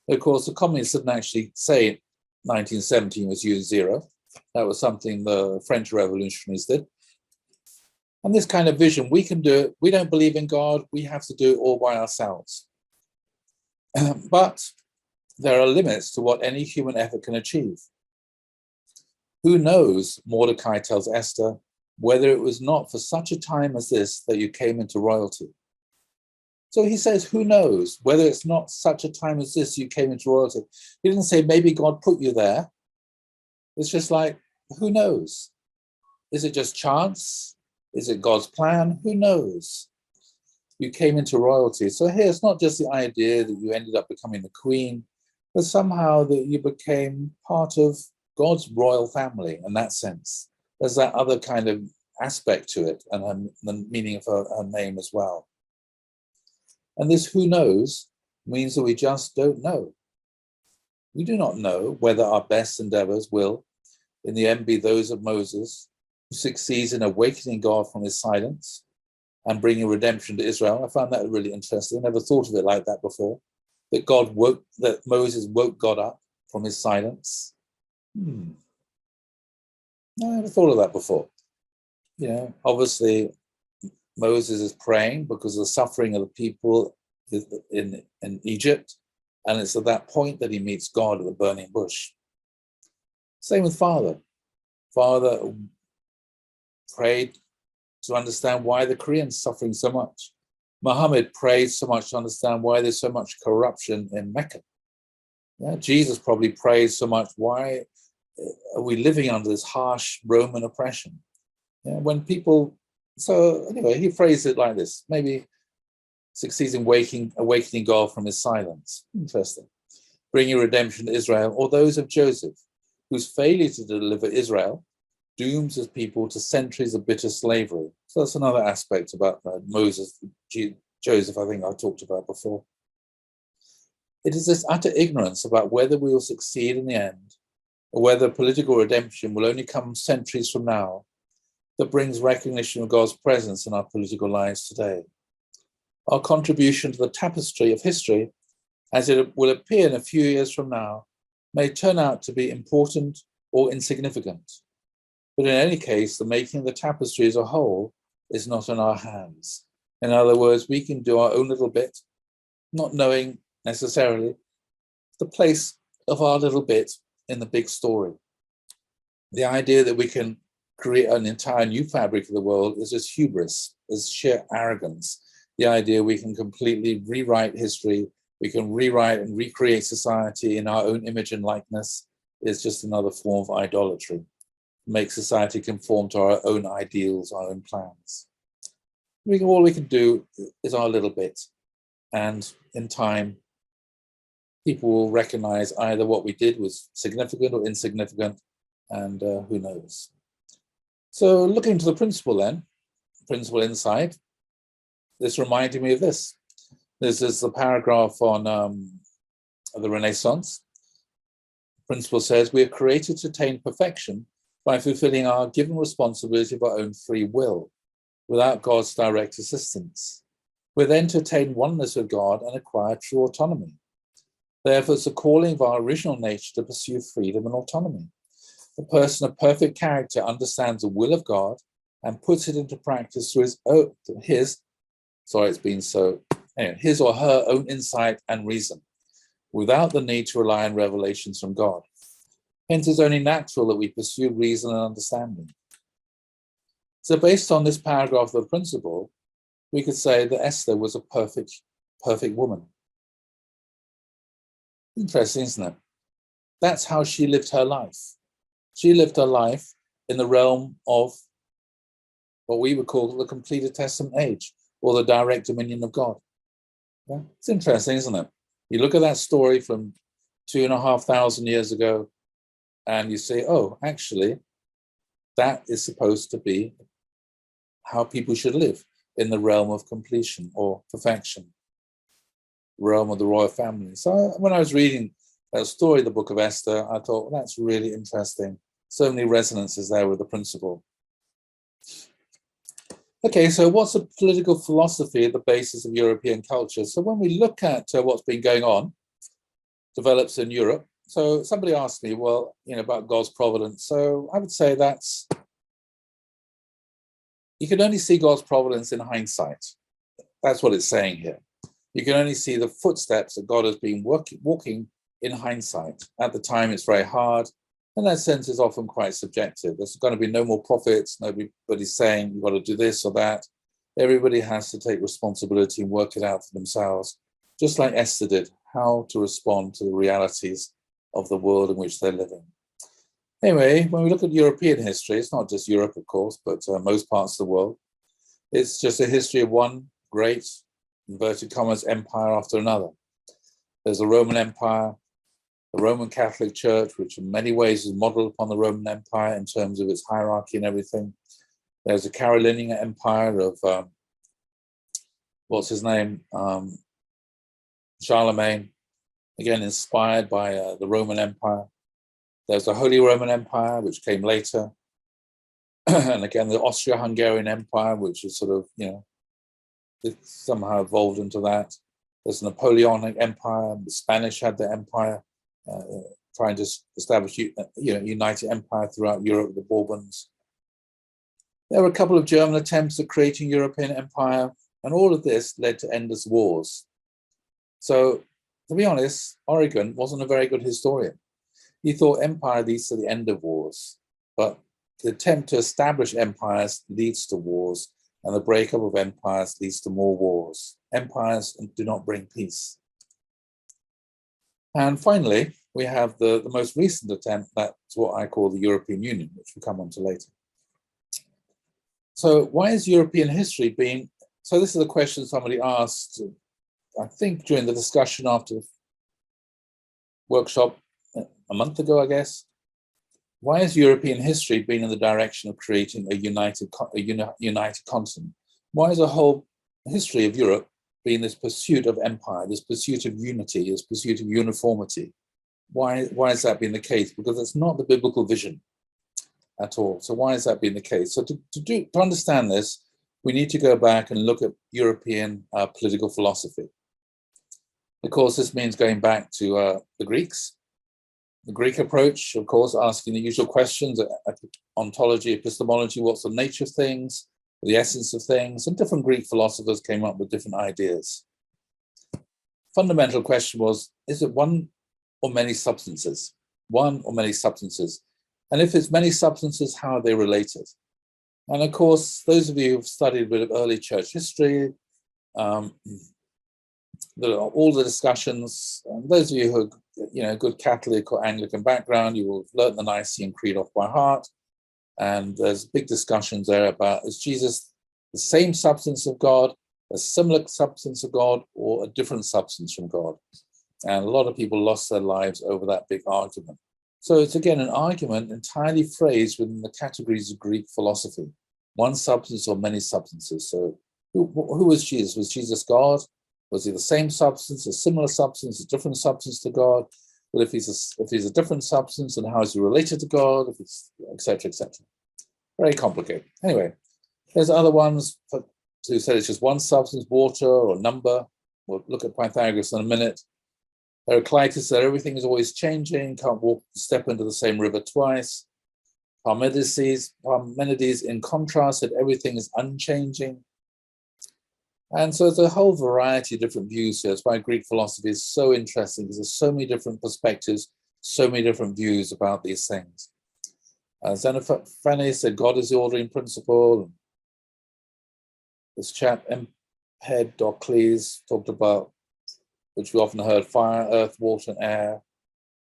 Of course, the communists didn't actually say 1917 was year zero. That was something the French revolutionaries did. And this kind of vision, we can do it. We don't believe in God. We have to do it all by ourselves. But there are limits to what any human effort can achieve. Who knows, Mordecai tells Esther, whether it was not for such a time as this that you came into royalty. So he says, who knows, whether it's not such a time as this you came into royalty. He didn't say maybe God put you there. It's just like, who knows? Is it just chance? Is it God's plan? Who knows? You came into royalty. So here it's not just the idea that you ended up becoming the queen, but somehow that you became part of God's royal family in that sense. There's that other kind of aspect to it and the meaning of her name as well. And this who knows means that we just don't know. We do not know whether our best endeavors will, in the end, be those of Moses, who succeeds in awakening God from his silence and bringing redemption to Israel. I found that really interesting. I never thought of it like that before, that Moses woke God up from his silence. I never thought of that before. You know, obviously, Moses is praying because of the suffering of the people in Egypt, and it's at that point that he meets God at the burning bush. Same with Father. Father prayed to understand why the Koreans are suffering so much. Muhammad prayed so much to understand why there's so much corruption in Mecca. Yeah, Jesus probably prayed so much, why are we living under this harsh Roman oppression? Yeah, so anyway, he phrased it like this, maybe succeeds in awakening God from his silence. Interesting. Bringing redemption to Israel, or those of Joseph, whose failure to deliver Israel dooms his people to centuries of bitter slavery. So that's another aspect about Moses, Joseph, I think I talked about before. It is this utter ignorance about whether we will succeed in the end, or whether political redemption will only come centuries from now, that brings recognition of God's presence in our political lives today. Our contribution to the tapestry of history, as it will appear in a few years from now, may turn out to be important or insignificant. But in any case, the making of the tapestry as a whole is not in our hands. In other words, we can do our own little bit, not knowing necessarily the place of our little bit in the big story. The idea that we can create an entire new fabric of the world is just hubris, is sheer arrogance. the idea we can completely rewrite history, we can rewrite and recreate society in our own image and likeness, is just another form of idolatry. Make society conform to our own ideals, our own plans. All we can do is our little bit. And in time, people will recognize either what we did was significant or insignificant, and who knows. So looking to the principle then, principle insight, this reminded me of this. This is the paragraph on the Renaissance. The principle says, we are created to attain perfection by fulfilling our given responsibility of our own free will, without God's direct assistance. We're then to attain oneness with God and acquire true autonomy. Therefore, it's the calling of our original nature to pursue freedom and autonomy. The person of perfect character understands the will of God and puts it into practice through his or her own insight and reason, without the need to rely on revelations from God. Hence, it's only natural that we pursue reason and understanding. So based on this paragraph of the principle, we could say that Esther was a perfect woman. Interesting, isn't it? That's how she lived her life. She lived her life in the realm of what we would call the completed Testament age, or the direct dominion of God. Yeah? It's interesting, isn't it? You look at that story from 2,500 years ago, and you say, oh, actually, that is supposed to be how people should live, in the realm of completion or perfection, realm of the royal family. So when I was reading that story, the Book of Esther, I thought, well, that's really interesting. So many resonances there with the principle. Okay, so what's the political philosophy at the basis of European culture? So when we look at what's been going on, develops in Europe, so somebody asked me, well, about God's providence. So I would say you can only see God's providence in hindsight. That's what it's saying here. You can only see the footsteps that God has been walking in hindsight. At the time, it's very hard. And that sense is often quite subjective. There's going to be no more prophets. Nobody's saying you've got to do this or that. Everybody has to take responsibility and work it out for themselves, just like Esther did, how to respond to the realities of the world in which they're living. Anyway, when we look at European history, it's not just Europe, of course, but most parts of the world. It's just a history of one great, inverted commas, empire after another. There's the Roman Empire, the Roman Catholic Church, which in many ways is modeled upon the Roman Empire in terms of its hierarchy and everything. There's the Carolingian Empire of, Charlemagne, again inspired by the Roman Empire. There's the Holy Roman Empire, which came later. And again, the Austro-Hungarian Empire, which is sort of, it somehow evolved into that. There's the Napoleonic Empire. The Spanish had their empire, trying to establish, united empire throughout Europe, the Bourbons. There were a couple of German attempts at creating European empire, and all of this led to endless wars. So, to be honest, Origen wasn't a very good historian. He thought empire leads to the end of wars, but the attempt to establish empires leads to wars, and the breakup of empires leads to more wars. Empires do not bring peace. And finally, we have the most recent attempt, that's what I call the European Union, which we'll come on to later. So why is European history being, so this is a question somebody asked, I think during the discussion after the workshop a month ago, I guess. Why has European history been in the direction of creating a united continent? Why has the whole history of Europe been this pursuit of empire, this pursuit of unity, this pursuit of uniformity? Why has that been the case? Because it's not the biblical vision at all. So why has that been the case? So to understand this, we need to go back and look at European political philosophy. Of course, this means going back to the Greeks. The Greek approach, of course, asking the usual questions, ontology, epistemology, what's the nature of things, the essence of things, and different Greek philosophers came up with different ideas. Fundamental question was, is it one or many substances? One or many substances? And if it's many substances, how are they related? And of course, those of you who've studied a bit of early church history, all the discussions, those of you who are, good Catholic or Anglican background, you will have learned the Nicene Creed off by heart. And there's big discussions there about, is Jesus the same substance of God, a similar substance of God, or a different substance from God? And a lot of people lost their lives over that big argument. So it's again an argument entirely phrased within the categories of Greek philosophy. One substance or many substances. So who was Jesus? Was Jesus God? Was he the same substance, a similar substance, a different substance to God? Well, if he's a different substance, then how is he related to God? If it's etc. etc. Very complicated. Anyway, there's other ones who said it's just one substance, water or number. We'll look at Pythagoras in a minute. Heraclitus said everything is always changing, can't step into the same river twice. Parmenides in contrast said everything is unchanging. And so there's a whole variety of different views here. That's why Greek philosophy is so interesting, because there's so many different perspectives, so many different views about these things. Xenophanes said God is the ordering principle. This chap, Empedocles, talked about, which we often heard, fire, earth, water, and air,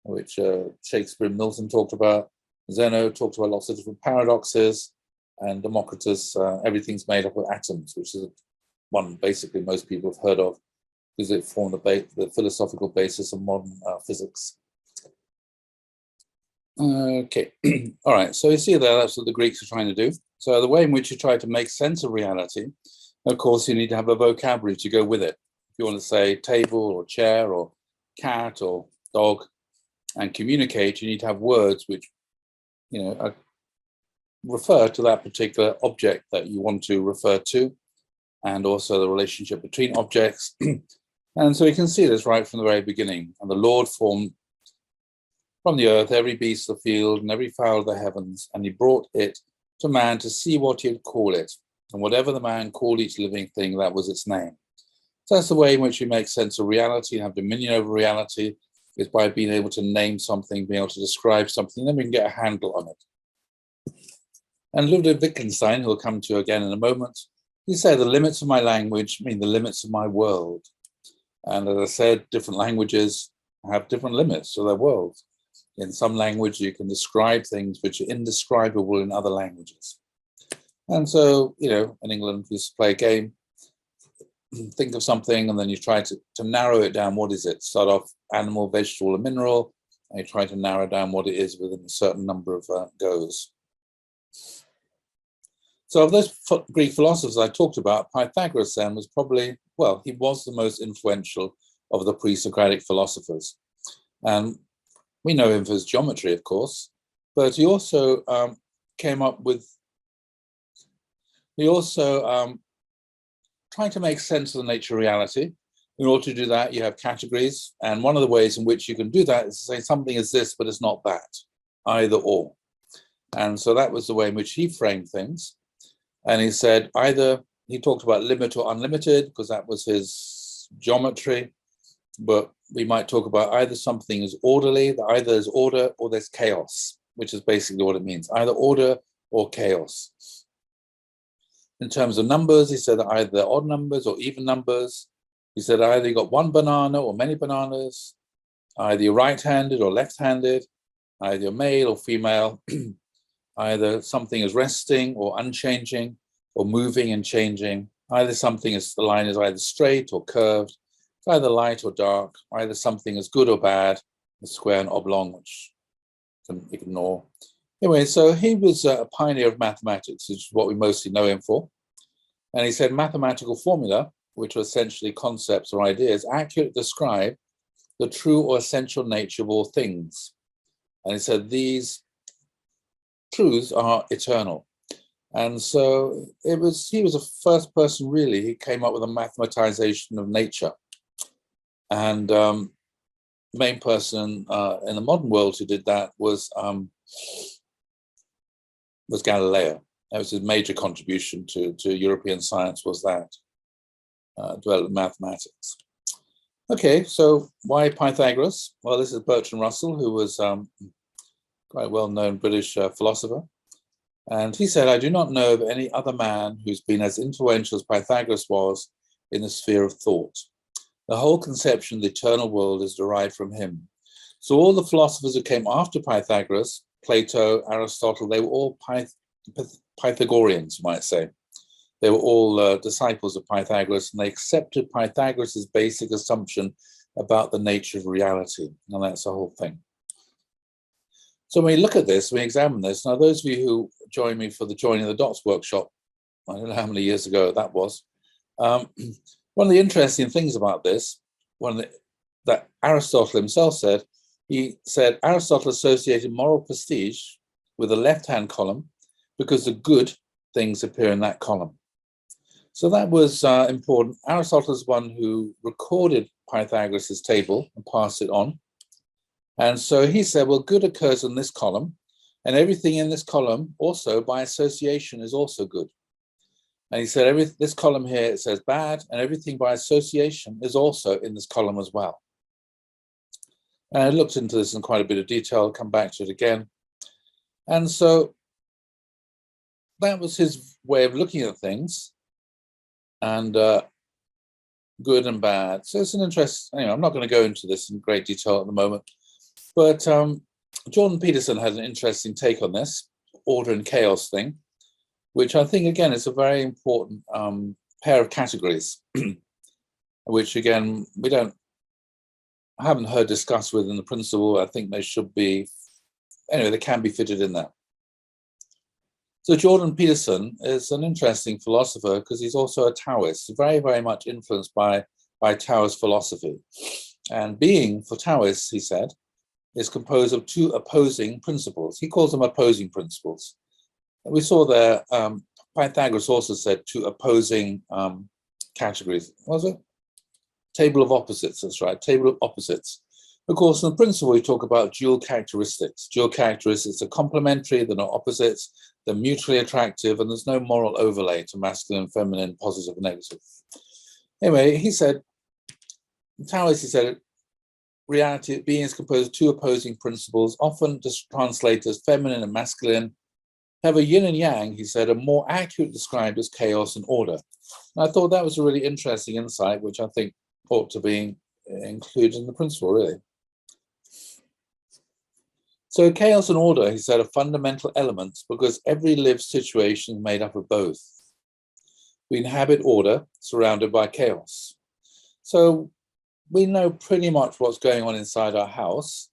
which Shakespeare and Milton talked about. Zeno talked about lots of different paradoxes, and Democritus, everything's made up of atoms, which is one basically most people have heard of, because it formed the philosophical basis of modern physics. Okay, all right, so you see there, that's what the Greeks are trying to do. So the way in which you try to make sense of reality, of course, you need to have a vocabulary to go with it. If you want to say table or chair or cat or dog and communicate, you need to have words which, refer to that particular object that you want to refer to, and also the relationship between objects. And so you can see this right from the very beginning. And the Lord formed from the earth every beast of the field and every fowl of the heavens, and he brought it to man to see what he'd call it. And whatever the man called each living thing, that was its name. So that's the way in which we make sense of reality and have dominion over reality, is by being able to name something, being able to describe something, then we can get a handle on it. And Ludwig Wittgenstein, who we'll come to again in a moment, he said the limits of my language mean the limits of my world. And as I said, different languages have different limits to their world. In some language, you can describe things which are indescribable in other languages. And so, in England, we used to play a game, think of something, and then you try to narrow it down. What is it? Start off animal, vegetable, and mineral, and you try to narrow down what it is within a certain number of goes. So of those Greek philosophers I talked about, Pythagoras then was probably, he was the most influential of the pre-Socratic philosophers. And we know him for his geometry, of course, but he also came up with, trying to make sense of the nature of reality. In order to do that, you have categories. And one of the ways in which you can do that is to say something is this, but it's not that, either or. And so that was the way in which he framed things. And he said he talked about limit or unlimited, because that was his geometry. But we might talk about either something is orderly, that either there's order or there's chaos, which is basically what it means, either order or chaos. In terms of numbers, he said that either they're odd numbers or even numbers. He said either you got one banana or many bananas, either you're right-handed or left-handed, either you're male or female, either something is resting or unchanging or moving and changing, either the line is either straight or curved, it's either light or dark, either something is good or bad, a square and oblong, which you can ignore. Anyway, so he was a pioneer of mathematics, which is what we mostly know him for. And he said mathematical formula, which are essentially concepts or ideas, accurately describe the true or essential nature of all things. And he said these truths are eternal. And so he was the first person really, he came up with a mathematization of nature. And the main person in the modern world who did that was Galileo. That was his major contribution to European science, was that development of mathematics. Okay, so why Pythagoras? Well, this is Bertrand Russell, who was quite a well-known British philosopher. And he said, I do not know of any other man who's been as influential as Pythagoras was in the sphere of thought. The whole conception of the eternal world is derived from him. So all the philosophers who came after Pythagoras, Plato, Aristotle, they were all Pythagoreans, you might say. They were all disciples of Pythagoras, and they accepted Pythagoras' basic assumption about the nature of reality, and that's the whole thing. So when we look at this, we examine this. Now, those of you who joined me for the Joining the Dots workshop, I don't know how many years ago that was, one of the interesting things about this, that Aristotle himself said, he said Aristotle associated moral prestige with the left-hand column because the good things appear in that column. So that was important. Aristotle is one who recorded Pythagoras' table and passed it on. And so he said, well, good occurs in this column, and everything in this column also by association is also good. And he said, this column here, it says bad, and everything by association is also in this column as well. And I looked into this in quite a bit of detail. I'll come back to it again. And so that was his way of looking at things, and good and bad. So it's an interest. Anyway, I'm not going to go into this in great detail at the moment, but Jordan Peterson had an interesting take on this order and chaos thing, which I think, again, is a very important pair of categories, which, again, I haven't heard discussed within the principle. I think they should be, anyway, they can be fitted in there. So Jordan Peterson is an interesting philosopher because he's also a Taoist, very, very much influenced by Taoist philosophy. And being, for Taoists, he said, is composed of two opposing principles. He calls them opposing principles. We saw there, Pythagoras also said two opposing categories. What was it? Table of opposites, that's right, table of opposites. Of course, in the principle, we talk about dual characteristics. Dual characteristics are complementary, they're not opposites, they're mutually attractive, and there's no moral overlay to masculine, feminine, positive, and negative. Anyway, he said, Taoist, he said, reality, being is composed of two opposing principles, often just translated as feminine and masculine. However, yin and yang, he said, are more accurately described as chaos and order. And I thought that was a really interesting insight, which I think ought to be included in the principle, really. So chaos and order, he said, are fundamental elements because every lived situation is made up of both. We inhabit order surrounded by chaos. So we know pretty much what's going on inside our house,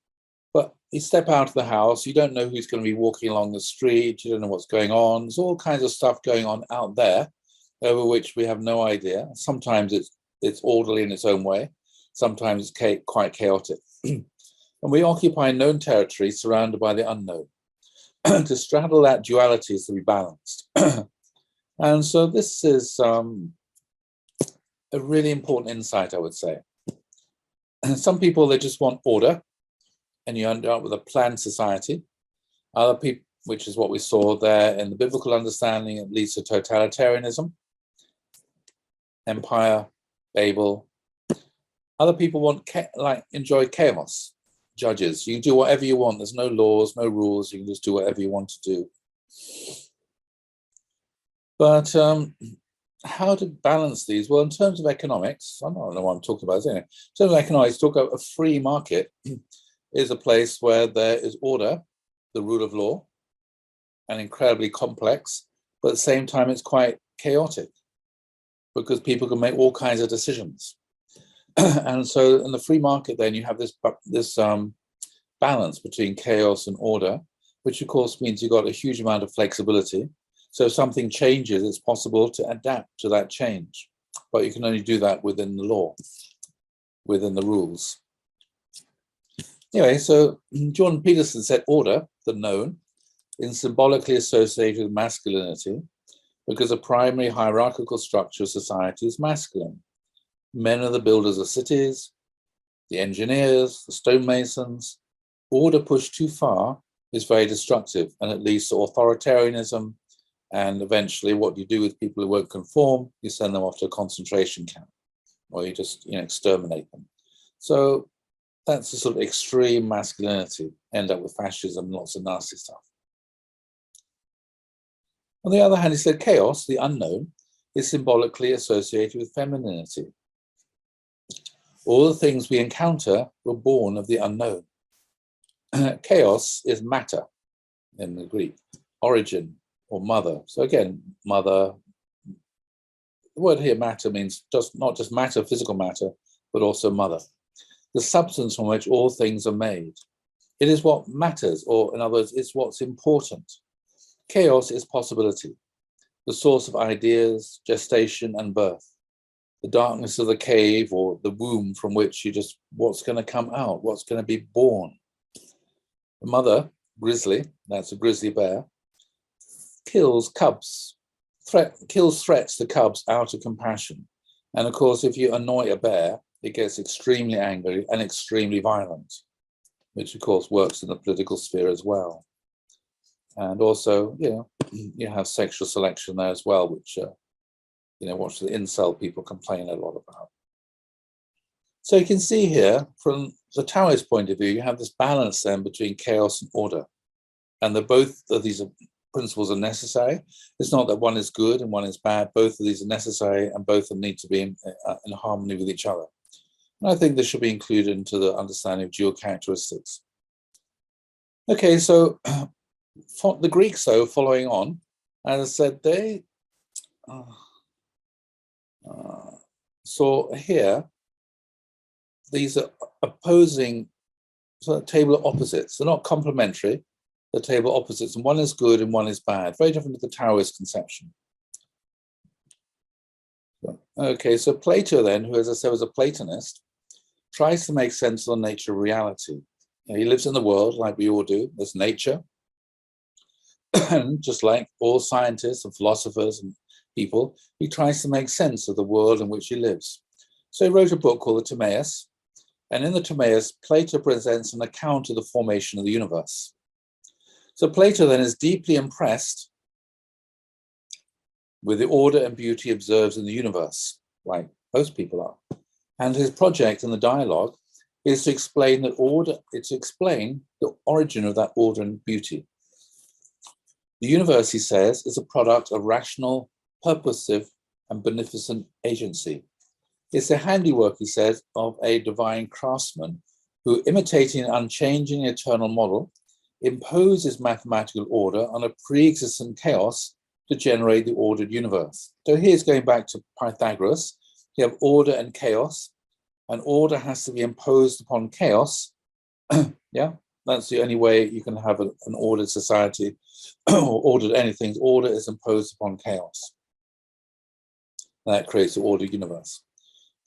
but you step out of the house, you don't know who's going to be walking along the street, you don't know what's going on. There's all kinds of stuff going on out there over which we have no idea. Sometimes it's orderly in its own way. Sometimes it's quite chaotic. And we occupy known territory surrounded by the unknown. To straddle that duality is to be balanced. And so this is a really important insight, I would say. Some people, they just want order, and you end up with a planned society. Other people, which is what we saw there in the biblical understanding, it leads to totalitarianism, empire, Babel. Other people want, enjoy chaos. Judges, you can do whatever you want. There's no laws, no rules. You can just do whatever you want to do. But how to balance these? Well, in terms of economics, I don't know what I'm talking about. Anyway, in terms of economics, talk about a free market is a place where there is order, the rule of law, and incredibly complex, but at the same time, it's quite chaotic because people can make all kinds of decisions. And so in the free market, then you have this balance between chaos and order, which of course means you've got a huge amount of flexibility. So if something changes, it's possible to adapt to that change, but you can only do that within the law, within the rules. Anyway, so Jordan Peterson said order, the known, is symbolically associated with masculinity because a primary hierarchical structure of society is masculine. Men are the builders of cities, the engineers, the stonemasons. Order pushed too far is very destructive, and it leads to authoritarianism. And eventually, what you do with people who won't conform, you send them off to a concentration camp, or you just exterminate them. So that's a sort of extreme masculinity. End up with fascism and lots of nasty stuff. On the other hand, he said chaos, the unknown, is symbolically associated with femininity. All the things we encounter were born of the unknown. Chaos is matter in the Greek, origin or mother. So again, mother, the word here matter means not just matter, physical matter, but also mother. The substance from which all things are made. It is what matters, or in other words, it's what's important. Chaos is possibility, the source of ideas, gestation, and birth. The darkness of the cave or the womb from which what's going to come out, what's going to be born. The mother, grizzly, that's a grizzly bear, kills cubs, kills threats to cubs out of compassion. And of course, if you annoy a bear, it gets extremely angry and extremely violent, which of course works in the political sphere as well. And also, you have sexual selection there as well, which what the incel people complain a lot about. So you can see here, from the Taoist point of view, you have this balance then between chaos and order. And both of these principles are necessary. It's not that one is good and one is bad. Both of these are necessary and both of them need to be in harmony with each other. And I think this should be included into the understanding of dual characteristics. Okay, so for the Greeks, though, following on, as I said, they so here, these are opposing, so a table of opposites. They're not complementary, they're table of opposites, and one is good and one is bad. Very different to the Taoist conception. Okay, so Plato then, who as I said was a Platonist, tries to make sense of the nature of reality. He lives in the world like we all do. There's nature. And just like all scientists and philosophers and people, he tries to make sense of the world in which he lives. So he wrote a book called the Timaeus. And in the Timaeus, Plato presents an account of the formation of the universe. So Plato then is deeply impressed with the order and beauty he observes in the universe, like most people are. And his project in the dialogue is to explain the origin of that order and beauty. The universe, he says, is a product of rational, purposive, and beneficent agency. It's the handiwork, he says, of a divine craftsman who, imitating an unchanging eternal model, imposes mathematical order on a pre-existent chaos to generate the ordered universe. So here's going back to Pythagoras. You have order and chaos, and order has to be imposed upon chaos. Yeah, that's the only way you can have an ordered society or ordered anything. Order is imposed upon chaos. That creates the ordered universe.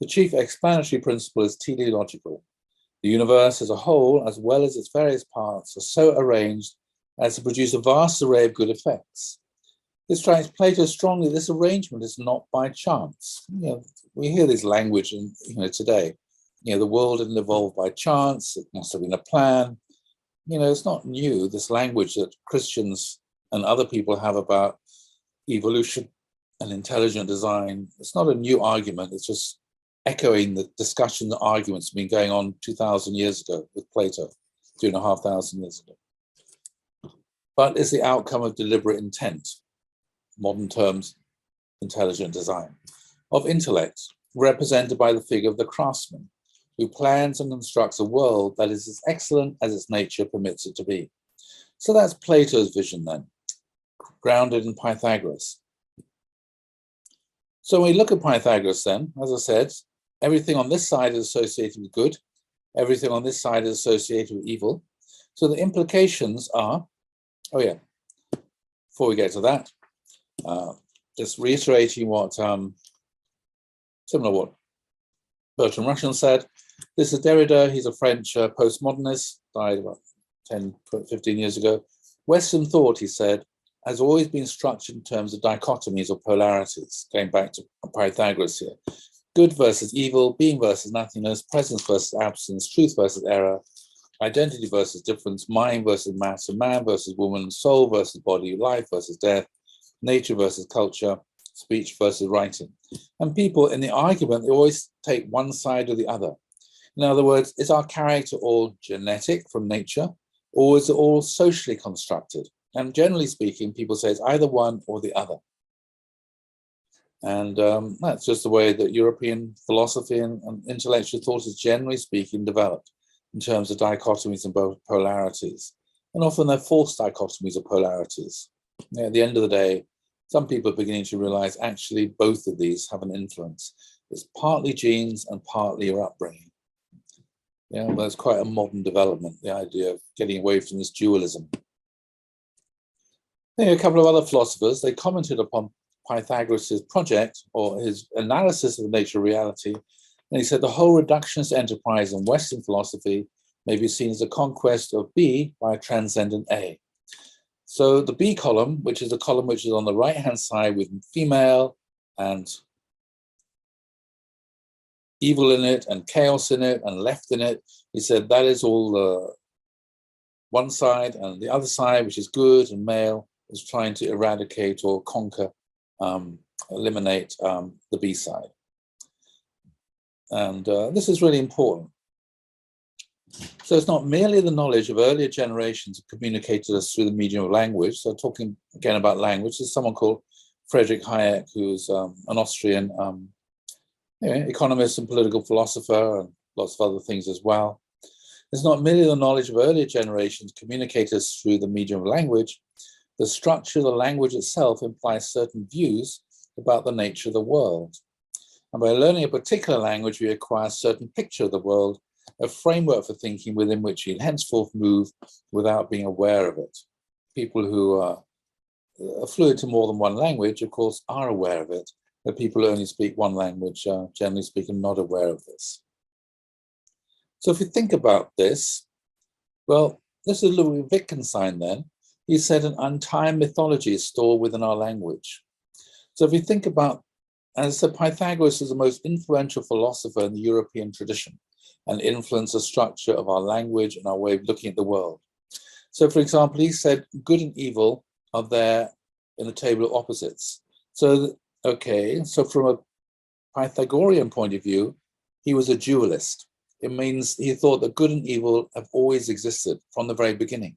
The chief explanatory principle is teleological. The universe as a whole, as well as its various parts, are so arranged as to produce a vast array of good effects. This strikes Plato strongly. This arrangement is not by chance. We hear this language today. The world didn't evolve by chance. It must have been a plan. It's not new, this language that Christians and other people have about evolution and intelligent design. It's not a new argument. It's just echoing the discussion, the arguments have been going on 2,000 years ago with Plato, 2,500 years ago. But it's the outcome of deliberate intent, modern terms, intelligent design, of intellect, represented by the figure of the craftsman, who plans and constructs a world that is as excellent as its nature permits it to be. So that's Plato's vision then, grounded in Pythagoras. So when we look at Pythagoras then, as I said, everything on this side is associated with good, everything on this side is associated with evil. So the implications are, before we get to that, just reiterating what, similar to what Bertrand Russell said. This is Derrida. He's a French postmodernist, died about 10, 15 years ago. Western thought, he said, has always been structured in terms of dichotomies or polarities, going back to Pythagoras here. Good versus evil, being versus nothingness, presence versus absence, truth versus error, identity versus difference, mind versus matter, man versus woman, soul versus body, life versus death, nature versus culture, speech versus writing. And people in the argument, they always take one side or the other. In other words, is our character all genetic from nature, or is it all socially constructed? And generally speaking, people say it's either one or the other. And that's just the way that European philosophy and intellectual thought is generally speaking developed in terms of dichotomies and both polarities. And often they're false dichotomies or polarities. At the end of the day, some people are beginning to realize actually both of these have an influence. It's partly genes and partly your upbringing. Yeah, well, it's quite a modern development, the idea of getting away from this dualism. Then a couple of other philosophers, they commented upon Pythagoras' project or his analysis of the nature of reality. And he said the whole reductionist enterprise in Western philosophy may be seen as a conquest of B by a transcendent A. So the B column, which is the column which is on the right-hand side with female and evil in it and chaos in it and left in it, he said that is all one side, and the other side, which is good and male, is trying to eradicate or conquer, eliminate the B side. And this is really important. So it's not merely the knowledge of earlier generations that communicated us through the medium of language. So talking again about language, there's someone called Friedrich Hayek, who's an Austrian economist and political philosopher, and lots of other things as well. It's not merely the knowledge of earlier generations communicated us through the medium of language. The structure of the language itself implies certain views about the nature of the world. And by learning a particular language, we acquire a certain picture of the world, a framework for thinking within which we henceforth move without being aware of it. People who are fluent to more than one language, of course, are aware of it. The people who only speak one language are, generally speaking, not aware of this. So if you think about this, well, this is Ludwig Wittgenstein then. He said an entire mythology is stored within our language. So if you think about, as I said, Pythagoras is the most influential philosopher in the European tradition and influenced the structure of our language and our way of looking at the world. So for example, he said good and evil are there in the table of opposites. So, okay, so from a Pythagorean point of view, he was a dualist. It means he thought that good and evil have always existed from the very beginning.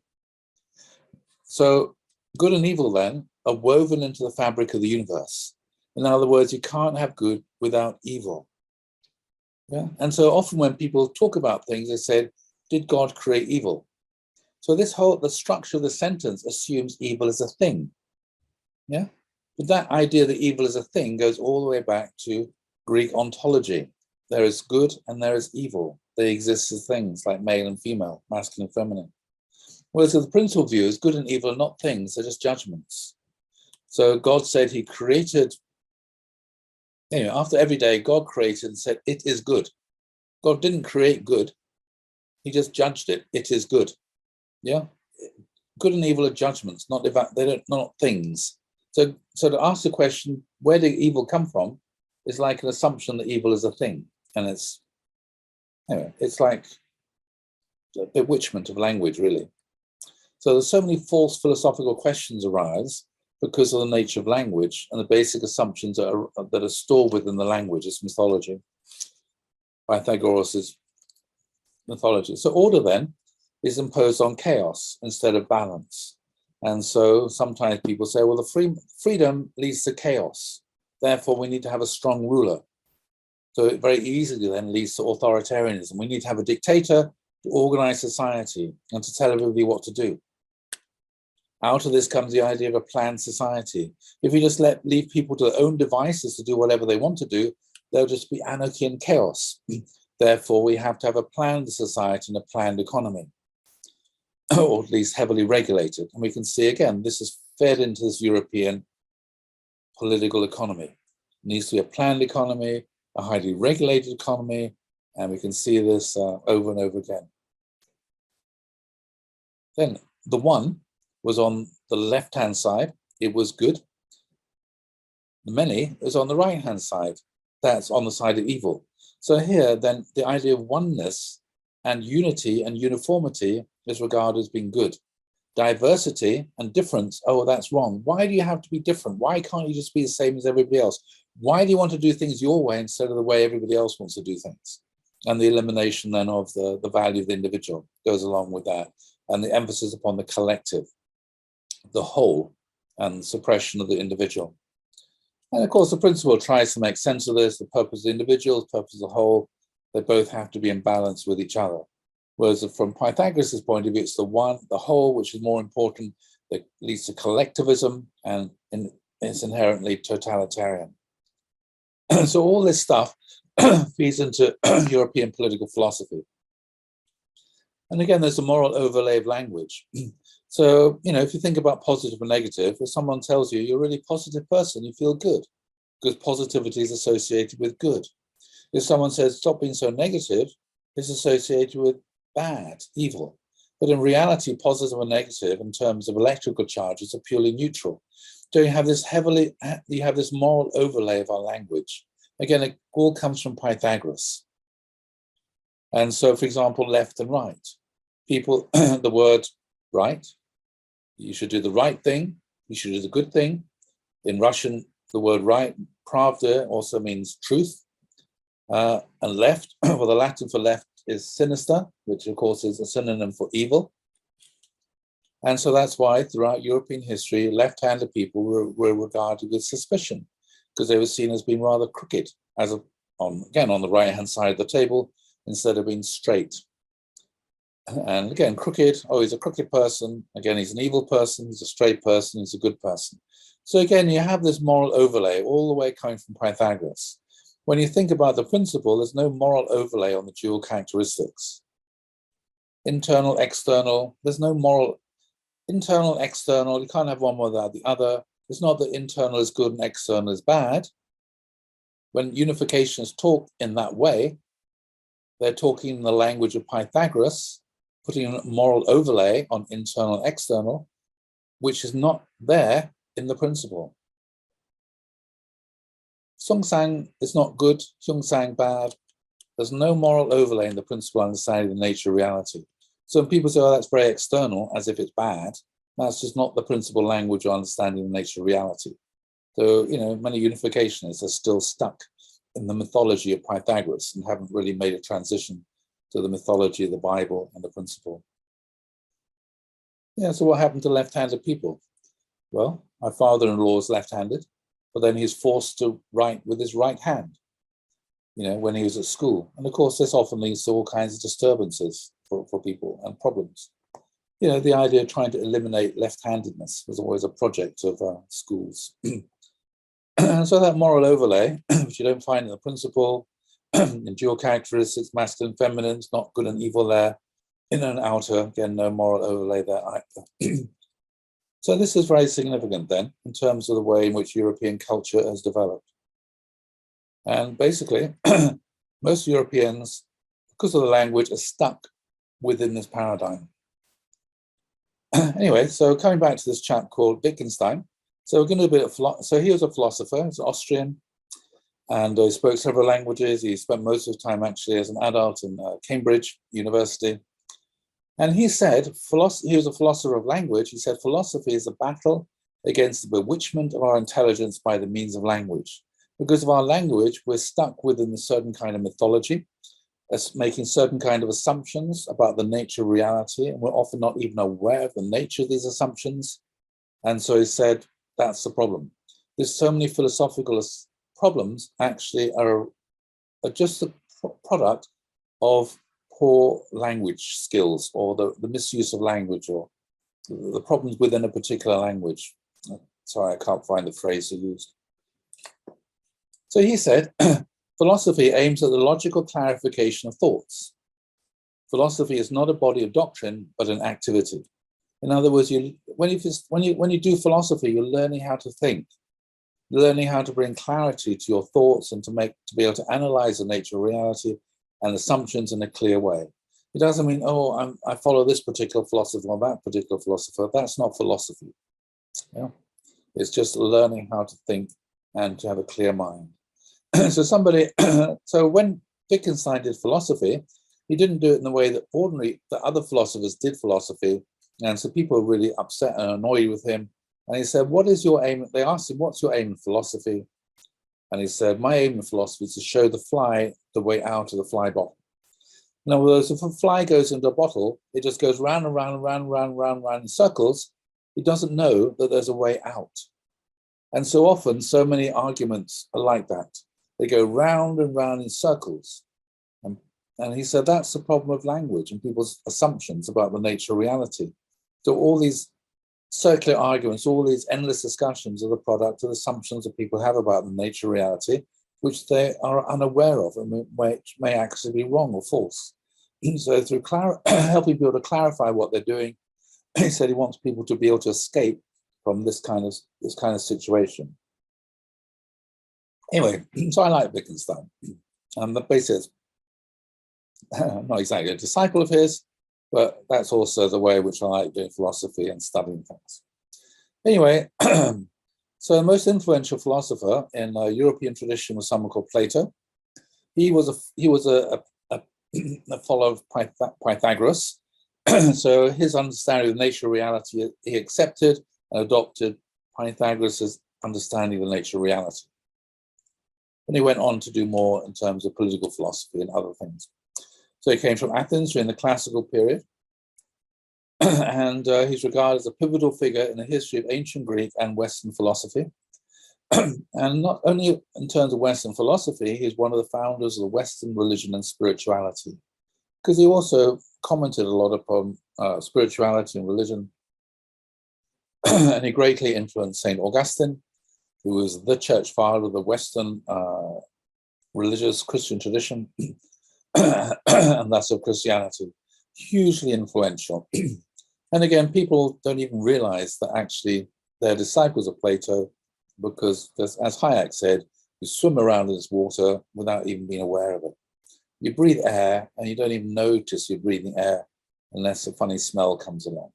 So good and evil then are woven into the fabric of the universe. In other words, you can't have good without evil. Yeah? And so often when people talk about things, they say, did God create evil? So the structure of the sentence assumes evil is a thing. Yeah? But that idea that evil is a thing goes all the way back to Greek ontology. There is good and there is evil. They exist as things like male and female, masculine and feminine. Whereas the principal view is good and evil are not things, they're just judgments. So God said he created, after every day, God created and said, it is good. God didn't create good. He just judged it. It is good. Yeah. Good and evil are judgments, not things. So to ask the question, where did evil come from, is like an assumption that evil is a thing. And it's like a bewitchment of language, really. So there's so many false philosophical questions arise because of the nature of language and the basic assumptions that are stored within the language, its mythology, Pythagoras' mythology. So order then is imposed on chaos instead of balance. And so sometimes people say, well, the freedom leads to chaos. Therefore, we need to have a strong ruler. So it very easily then leads to authoritarianism. We need to have a dictator to organize society and to tell everybody what to do. Out of this comes the idea of a planned society. If you just leave people to their own devices to do whatever they want to do, there'll just be anarchy and chaos. Therefore, we have to have a planned society and a planned economy, or at least heavily regulated. And we can see again, this is fed into this European political economy. It needs to be a planned economy, a highly regulated economy, and we can see this over and over again. Then the one was on the left-hand side, it was good. The many is on the right-hand side, that's on the side of evil. So here, then, the idea of oneness and unity and uniformity is regarded as being good. Diversity and difference, oh, that's wrong. Why do you have to be different? Why can't you just be the same as everybody else? Why do you want to do things your way instead of the way everybody else wants to do things? And the elimination then of the value of the individual goes along with that, and the emphasis upon the collective, the whole, and suppression of the individual. And of course, the principle tries to make sense of this, the purpose of the individual, the purpose of the whole. They both have to be in balance with each other. Whereas from Pythagoras' point of view, it's the whole, which is more important, that leads to collectivism, and it's inherently totalitarian. So all this stuff feeds into European political philosophy. And again, there's a moral overlay of language. So, if you think about positive and negative, if someone tells you you're a really positive person, you feel good, because positivity is associated with good. If someone says, stop being so negative, it's associated with bad, evil. But in reality, positive and negative in terms of electrical charges are purely neutral. So you have this moral overlay of our language. Again, it all comes from Pythagoras. And so, for example, left and right. People, the word right, you should do the right thing, you should do the good thing. In Russian, the word right, pravda, also means truth. And left, well, the Latin for left is sinister, which of course is a synonym for evil. And so that's why throughout European history, left-handed people were regarded with suspicion, because they were seen as being rather crooked, on the right-hand side of the table, instead of being straight. And again, crooked, he's a crooked person. Again, he's an evil person, he's a straight person, he's a good person. So again, you have this moral overlay all the way coming from Pythagoras. When you think about the principle, there's no moral overlay on the dual characteristics. Internal, external, there's no moral. Internal, external, you can't have one without the other. It's not that internal is good and external is bad. When unificationists talk in that way, they're talking in the language of Pythagoras, putting a moral overlay on internal and external, which is not there in the principle. Sung-sang is not good, Hyung-sang bad. There's no moral overlay in the principle understanding the nature of reality. So when people say, oh, that's very external, as if it's bad, that's just not the principal language or understanding the nature of reality. So, many unificationists are still stuck in the mythology of Pythagoras and haven't really made a transition to the mythology of the Bible and the principle. Yeah, so what happened to left-handed people? Well, my father-in-law is left-handed, but then he's forced to write with his right hand, when he was at school. And of course, this often leads to all kinds of disturbances for people and problems. The idea of trying to eliminate left-handedness was always a project of schools. And so that moral overlay, which you don't find in the principle, in dual characteristics, masculine, feminine, it's not good and evil there. Inner and outer, again, no moral overlay there either. So this is very significant then, in terms of the way in which European culture has developed. And basically, most Europeans, because of the language, are stuck within this paradigm. Anyway, so coming back to this chap called Wittgenstein. So we're going to do a bit of so he was a philosopher, he's Austrian, and he spoke several languages. He spent most of his time actually as an adult in Cambridge University. And he said, he was a philosopher of language. He said, philosophy is a battle against the bewitchment of our intelligence by the means of language. Because of our language, we're stuck within a certain kind of mythology, making certain kind of assumptions about the nature of reality, and we're often not even aware of the nature of these assumptions. And so he said, that's the problem. There's so many philosophical problems actually are just the product of poor language skills, or the misuse of language, or the problems within a particular language. Sorry, I can't find the phrase he used. So he said, philosophy aims at the logical clarification of thoughts. Philosophy is not a body of doctrine, but an activity. In other words, when you do philosophy, you're learning how to think, learning how to bring clarity to your thoughts, and to be able to analyze the nature of reality and assumptions in a clear way. It doesn't mean, I follow this particular philosopher or that particular philosopher. That's not philosophy. It's just learning how to think and to have a clear mind. So when Wittgenstein did philosophy, he didn't do it in the way that the other philosophers did philosophy. And so people were really upset and annoyed with him. And he said, what is your aim? They asked him, what's your aim in philosophy? And he said, my aim in philosophy is to show the fly the way out of the fly bottle. In other words, if a fly goes into a bottle, it just goes round and round and round and round and round in circles. It doesn't know that there's a way out. And so often, so many arguments are like that. They go round and round in circles. And he said that's the problem of language and people's assumptions about the nature of reality. So all these circular arguments, all these endless discussions are the product of assumptions that people have about the nature of reality, which they are unaware of and which may actually be wrong or false. So through helping people to clarify what they're doing, he said he wants people to be able to escape from this kind of situation. Anyway, so I like Wittgenstein. The basis, I'm not exactly a disciple of his, but that's also the way in which I like doing philosophy and studying things. Anyway, so the most influential philosopher in European tradition was someone called Plato. He was a follower of Pythagoras. So his understanding of the nature of reality, he accepted and adopted Pythagoras' understanding of the nature of reality. And he went on to do more in terms of political philosophy and other things. So he came from Athens during the classical period, and he's regarded as a pivotal figure in the history of ancient Greek and Western philosophy. And not only in terms of Western philosophy, he's one of the founders of the Western religion and spirituality, because he also commented a lot upon spirituality and religion. And he greatly influenced St. Augustine, who was the church father of the Western religious Christian tradition, and thus of Christianity. Hugely influential. And again, people don't even realize that actually they're disciples of Plato, because, as Hayek said, you swim around in this water without even being aware of it. You breathe air and you don't even notice you're breathing air unless a funny smell comes along.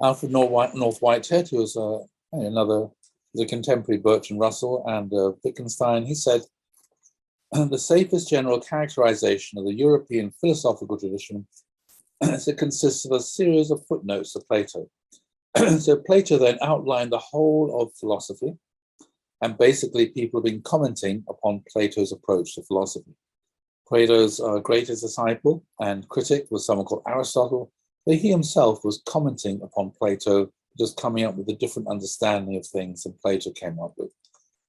Alfred North Whitehead, who was the contemporary Bertrand Russell and Wittgenstein, he said, the safest general characterization of the European philosophical tradition is it consists of a series of footnotes to Plato. So Plato then outlined the whole of philosophy, and basically people have been commenting upon Plato's approach to philosophy. Plato's greatest disciple and critic was someone called Aristotle, but he himself was commenting upon Plato, just coming up with a different understanding of things than Plato came up with,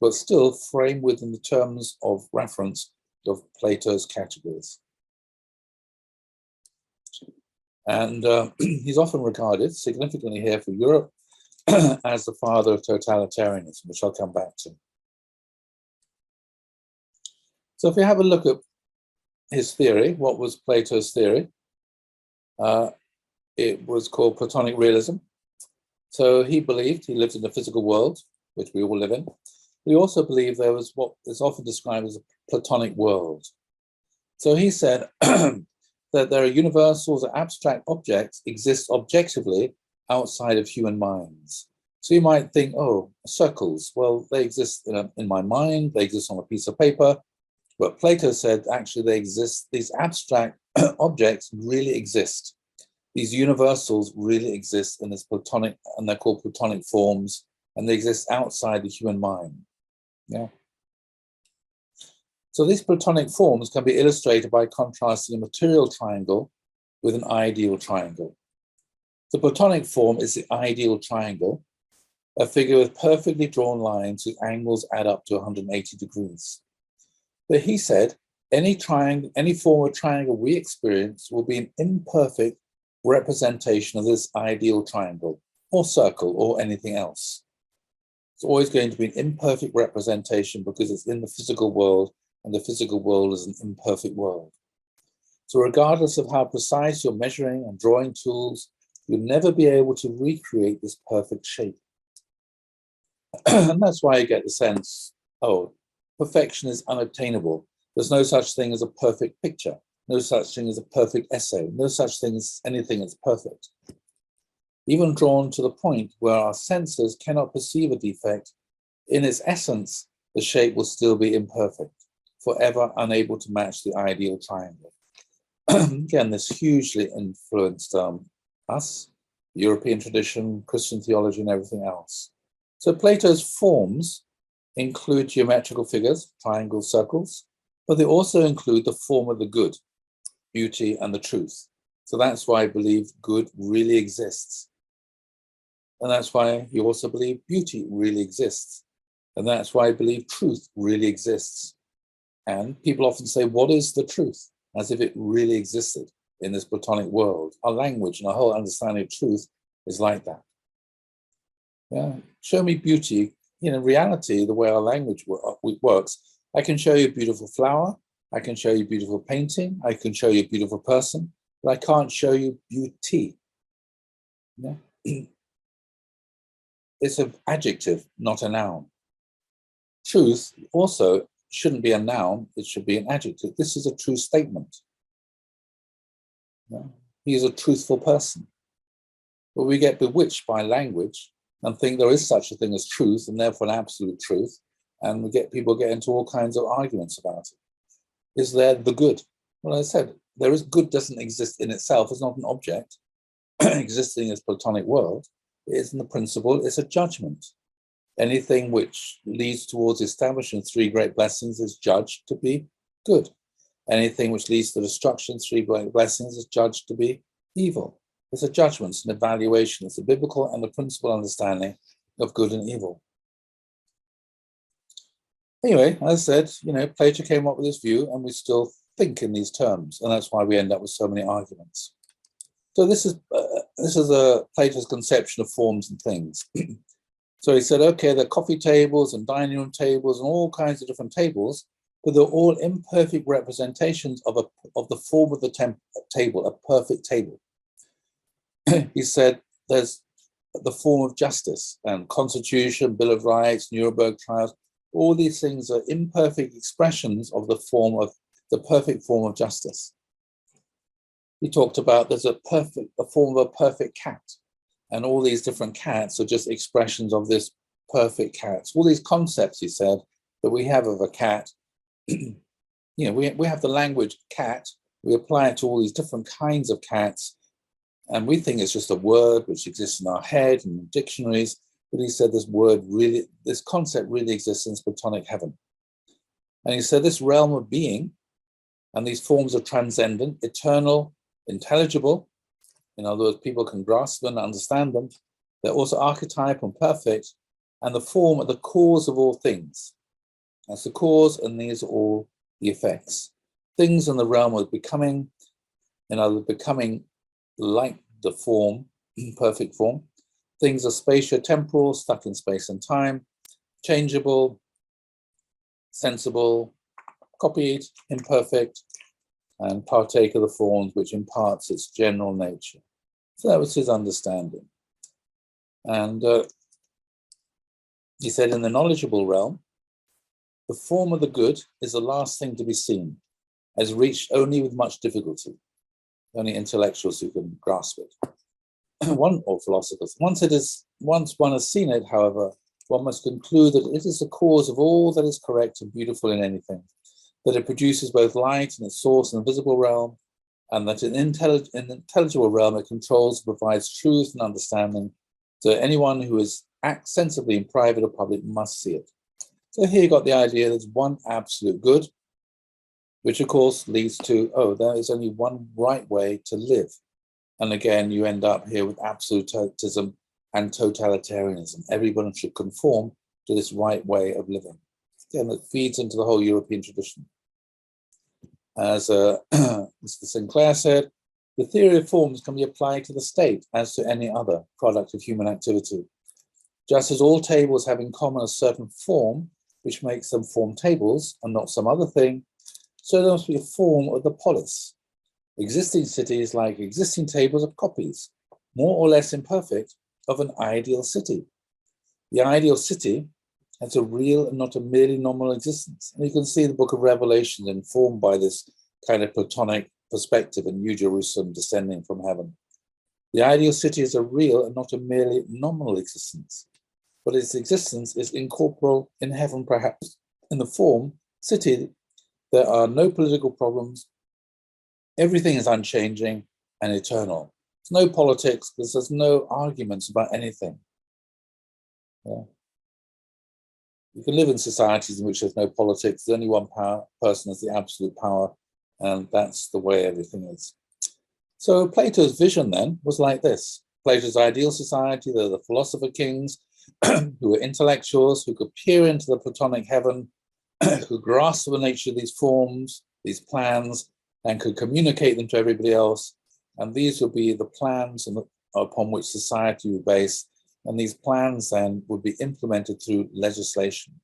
but still framed within the terms of reference of Plato's categories. And he's often regarded, significantly here for Europe, as the father of totalitarianism, which I'll come back to. So if we have a look at his theory, what was Plato's theory? It was called Platonic Realism. So he believed he lived in the physical world, which we all live in. He also believed there was what is often described as a Platonic world. So he said that there are universals or abstract objects exist objectively outside of human minds. So you might think, oh, circles, well, they exist in my mind, they exist on a piece of paper. But Plato said, actually, they exist, these abstract objects really exist. These universals really exist in this Platonic, and they're called Platonic forms, and they exist outside the human mind. Yeah. So these Platonic forms can be illustrated by contrasting a material triangle with an ideal triangle. The Platonic form is the ideal triangle, a figure with perfectly drawn lines whose angles add up to 180 degrees. But he said, any form of triangle we experience will be an imperfect representation of this ideal triangle, or circle, or anything else. It's always going to be an imperfect representation because it's in the physical world, and the physical world is an imperfect world. So regardless of how precise your measuring and drawing tools, you'll never be able to recreate this perfect shape. And that's why you get the sense, oh, perfection is unobtainable. There's no such thing as a perfect picture, no such thing as a perfect essay, no such thing as anything that's perfect. Even drawn to the point where our senses cannot perceive a defect, in its essence, the shape will still be imperfect, forever unable to match the ideal triangle. Again, this hugely influenced us, European tradition, Christian theology, and everything else. So Plato's forms include geometrical figures, triangles, circles, but they also include the form of the good, beauty, and the truth. So that's why I believe good really exists. And that's why you also believe beauty really exists. And that's why I believe truth really exists. And people often say, what is the truth? As if it really existed in this Platonic world. Our language and our whole understanding of truth is like that. Yeah, show me beauty. In reality, the way our language works, I can show you a beautiful flower, I can show you a beautiful painting, I can show you a beautiful person, but I can't show you beauty. Yeah? It's an adjective, not a noun. Truth also shouldn't be a noun, it should be an adjective. This is a true statement. Yeah? He is a truthful person. But we get bewitched by language and think there is such a thing as truth and therefore an absolute truth. And we get people get into all kinds of arguments about it. Is there the good? Well, as I said, there is good doesn't exist in itself. It's not an object existing in this Platonic world. It isn't the principle, it's a judgment. Anything which leads towards establishing three great blessings is judged to be good. Anything which leads to destruction, three great blessings, is judged to be evil. It's a judgment, it's an evaluation. It's a biblical and a principal understanding of good and evil. Anyway, as I said, Plato came up with this view, and we still think in these terms, and that's why we end up with so many arguments. So this is Plato's conception of forms and things. So he said, okay, there are coffee tables and dining room tables and all kinds of different tables, but they're all imperfect representations of the form of the table, a perfect table. He said there's the form of justice and Constitution, Bill of Rights, Nuremberg trials. All these things are imperfect expressions of the perfect form of justice. He talked about there's a form of a perfect cat, and all these different cats are just expressions of this perfect cat. All these concepts, he said, that we have of a cat, we have the language cat, we apply it to all these different kinds of cats, and we think it's just a word which exists in our head and in dictionaries, but he said this concept really exists in Platonic heaven. And he said this realm of being and these forms are transcendent, eternal, intelligible. In other words, people can grasp them and understand them. They're also archetypal and perfect, and the form are the cause of all things. That's the cause, and these are all the effects. Things in the realm of becoming, becoming like the form, perfect form. Things are spatio-temporal, stuck in space and time, changeable, sensible, copied, imperfect, and partake of the forms which imparts its general nature. So that was his understanding. And he said in the knowledgeable realm, the form of the good is the last thing to be seen, as reached only with much difficulty. Only intellectuals who can grasp it. Or philosophers. Once one has seen it, however, one must conclude that it is the cause of all that is correct and beautiful in anything, that it produces both light in its source in the visible realm, and that in the intelligible realm it controls and provides truth and understanding, so anyone who acts sensibly in private or public must see it. So here you got the idea there's one absolute good, which of course leads to, there is only one right way to live. And again, you end up here with absolutism and totalitarianism. Everyone should conform to this right way of living. Again, that feeds into the whole European tradition. As Mr. Sinclair said, the theory of forms can be applied to the state as to any other product of human activity. Just as all tables have in common a certain form, which makes them form tables and not some other thing, so there must be a form of the polis. Existing cities, like existing tables, are copies, more or less imperfect, of an ideal city. The ideal city has a real and not a merely nominal existence. And you can see the Book of Revelation informed by this kind of Platonic perspective in New Jerusalem descending from heaven. The ideal city is a real and not a merely nominal existence, but its existence is incorporeal in heaven, perhaps. In the form city, there are no political problems. Everything is unchanging and eternal. There's no politics because there's no arguments about anything. Yeah. You can live in societies in which there's no politics. There's only one person has the absolute power, and that's the way everything is. So Plato's vision then was like this. Plato's ideal society, they're the philosopher kings who were intellectuals, who could peer into the Platonic heaven, who grasped the nature of these forms, these plans, and could communicate them to everybody else. And these would be the plans upon which society would be based. And these plans then would be implemented through legislation.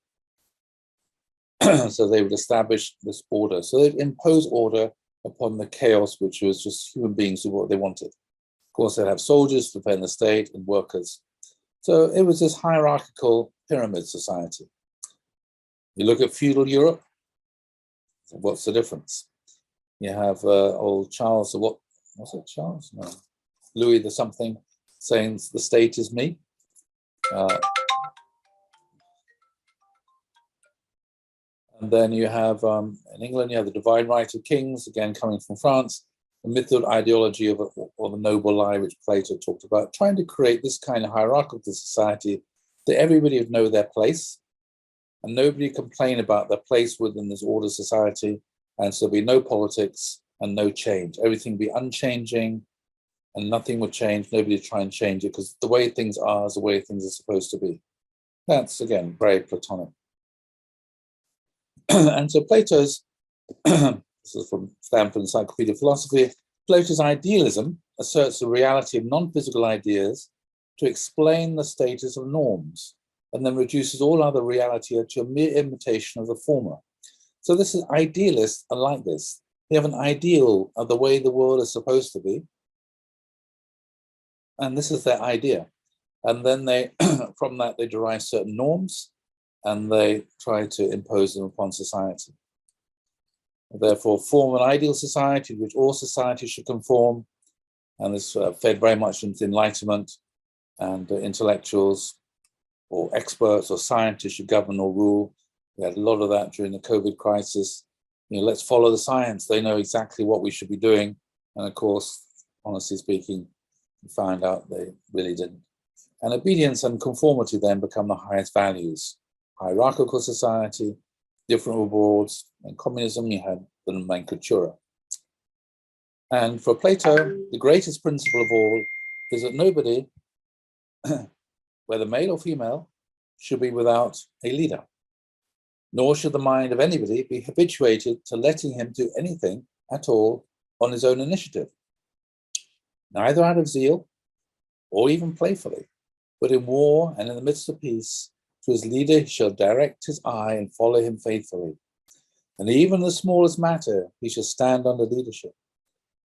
So they would establish this order. So they'd impose order upon the chaos, which was just human beings who what they wanted. Of course, they'd have soldiers to defend the state and workers. So it was this hierarchical pyramid society. You look at feudal Europe, what's the difference? You have old Charles, what was it, Charles? No. Louis the something saying the state is me. And then you have, in England, you have the divine right of kings, again coming from France, the mythical ideology of the noble lie, which Plato talked about, trying to create this kind of hierarchical society that everybody would know their place, and nobody complain about their place within this order society, and so there'd be no politics and no change. Everything would be unchanging, and nothing would change. Nobody would try and change it, because the way things are is the way things are supposed to be. That's, again, very Platonic. And so Plato's, this is from Stanford Encyclopedia of Philosophy, Plato's idealism asserts the reality of non-physical ideas to explain the status of norms, and then reduces all other reality to a mere imitation of the former. So this is idealists are like this. They have an ideal of the way the world is supposed to be, and this is their idea. And then they, from that, they derive certain norms, and they try to impose them upon society. Therefore, form an ideal society to which all society should conform, and this fed very much into Enlightenment, and intellectuals or experts or scientists should govern or rule. We had a lot of that during the COVID crisis. You know, let's follow the science. They know exactly what we should be doing. And of course, honestly speaking, we found out they really didn't. And obedience and conformity then become the highest values. Hierarchical society, different rewards, and communism, you had the nomenclatura. And for Plato, the greatest principle of all is that nobody, whether male or female, should be without a leader, nor should the mind of anybody be habituated to letting him do anything at all on his own initiative, neither out of zeal or even playfully, but in war and in the midst of peace. To his leader he shall direct his eye and follow him faithfully. And even the smallest matter he shall stand under leadership.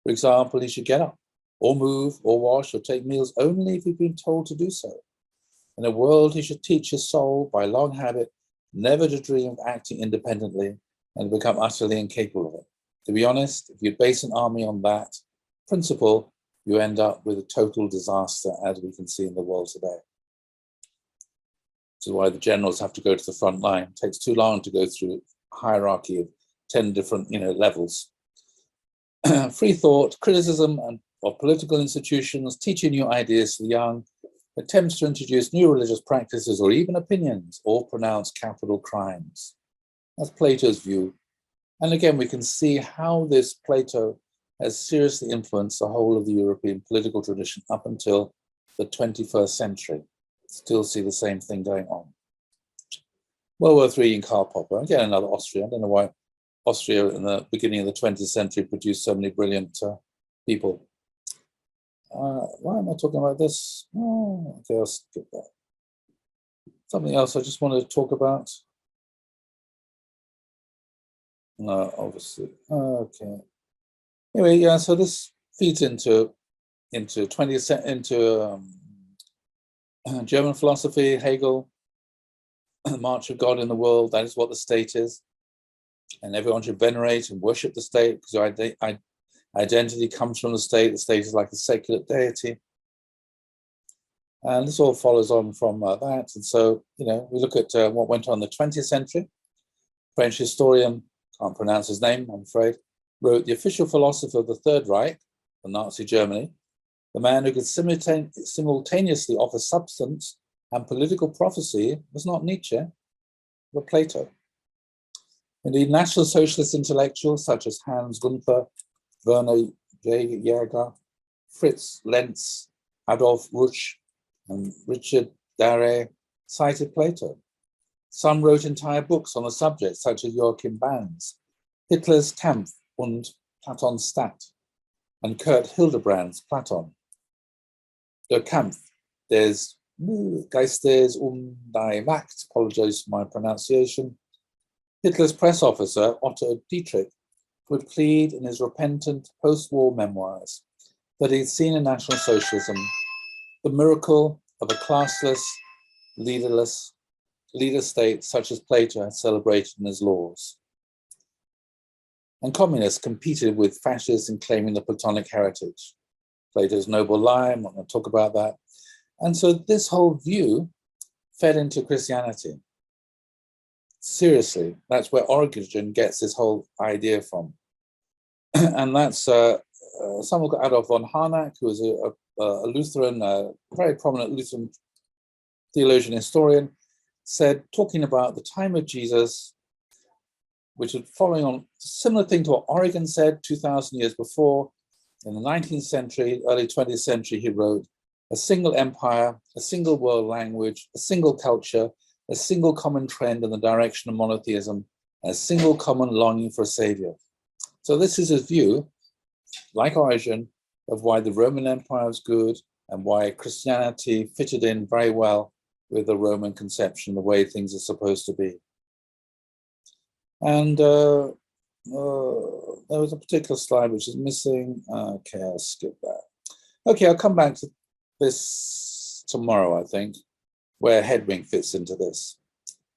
For example, he should get up, or move, or wash, or take meals only if he's been told to do so. In a world he should teach his soul by long habit never to dream of acting independently and become utterly incapable of it. To be honest, if you base an army on that principle, you end up with a total disaster, as we can see in the world today. Which is why the generals have to go to the front line. It takes too long to go through a hierarchy of 10 different levels. Free thought, criticism of political institutions, teaching new ideas to the young, attempts to introduce new religious practices or even opinions, or pronounce capital crimes. That's Plato's view. And again, we can see how this Plato has seriously influenced the whole of the European political tradition up until the 21st century. Still see the same thing going on. World War III in Karl Popper, again another Austrian. I don't know why Austria in the beginning of the 20th century produced so many brilliant people. Why am I talking about this? Oh, okay, I'll skip that. Something else I just wanted to talk about. No, obviously. Okay. Anyway, yeah. So this feeds into German philosophy, Hegel, the march of God in the world. That is what the state is, and everyone should venerate and worship the state because your identity comes from the state. The state is like a secular deity, and this all follows on from that. And so, we look at what went on in the 20th century. French historian, can't pronounce his name, I'm afraid, wrote, "The official philosopher of the Third Reich, the Nazi Germany, the man who could simultaneously offer substance and political prophecy, was not Nietzsche, but Plato." Indeed, National Socialist intellectuals such as Hans Gunther, Werner Jaeger, Fritz Lenz, Adolf Ruch and Richard Daré cited Plato. Some wrote entire books on the subject, such as Joachim Band's Hitler's Kampf und Platon's Stat, and Kurt Hildebrand's Platon. Der Kampf des Geistes die Macht, apologize for my pronunciation. Hitler's press officer, Otto Dietrich, would plead in his repentant post-war memoirs that he'd seen in National Socialism the miracle of a classless, leaderless, leader state such as Plato had celebrated in his laws. And communists competed with fascists in claiming the Platonic heritage. Plato's noble lie, I'm not going to talk about that. And so this whole view fed into Christianity. Seriously, that's where Origen gets this whole idea from. And that's someone called Adolf von Harnack, who was a Lutheran, a very prominent Lutheran theologian historian, said, talking about the time of Jesus, which is following on a similar thing to what Origen said 2,000 years before. In the 19th century, early 20th century, he wrote, a single empire, a single world language, a single culture, a single common trend in the direction of monotheism, and a single common longing for a savior. So this is his view, like Origen, of why the Roman Empire was good and why Christianity fitted in very well with the Roman conception, the way things are supposed to be. And there was a particular slide which is missing. Okay, I'll skip that. Okay, I'll come back to this tomorrow, I think, where Headwing fits into this.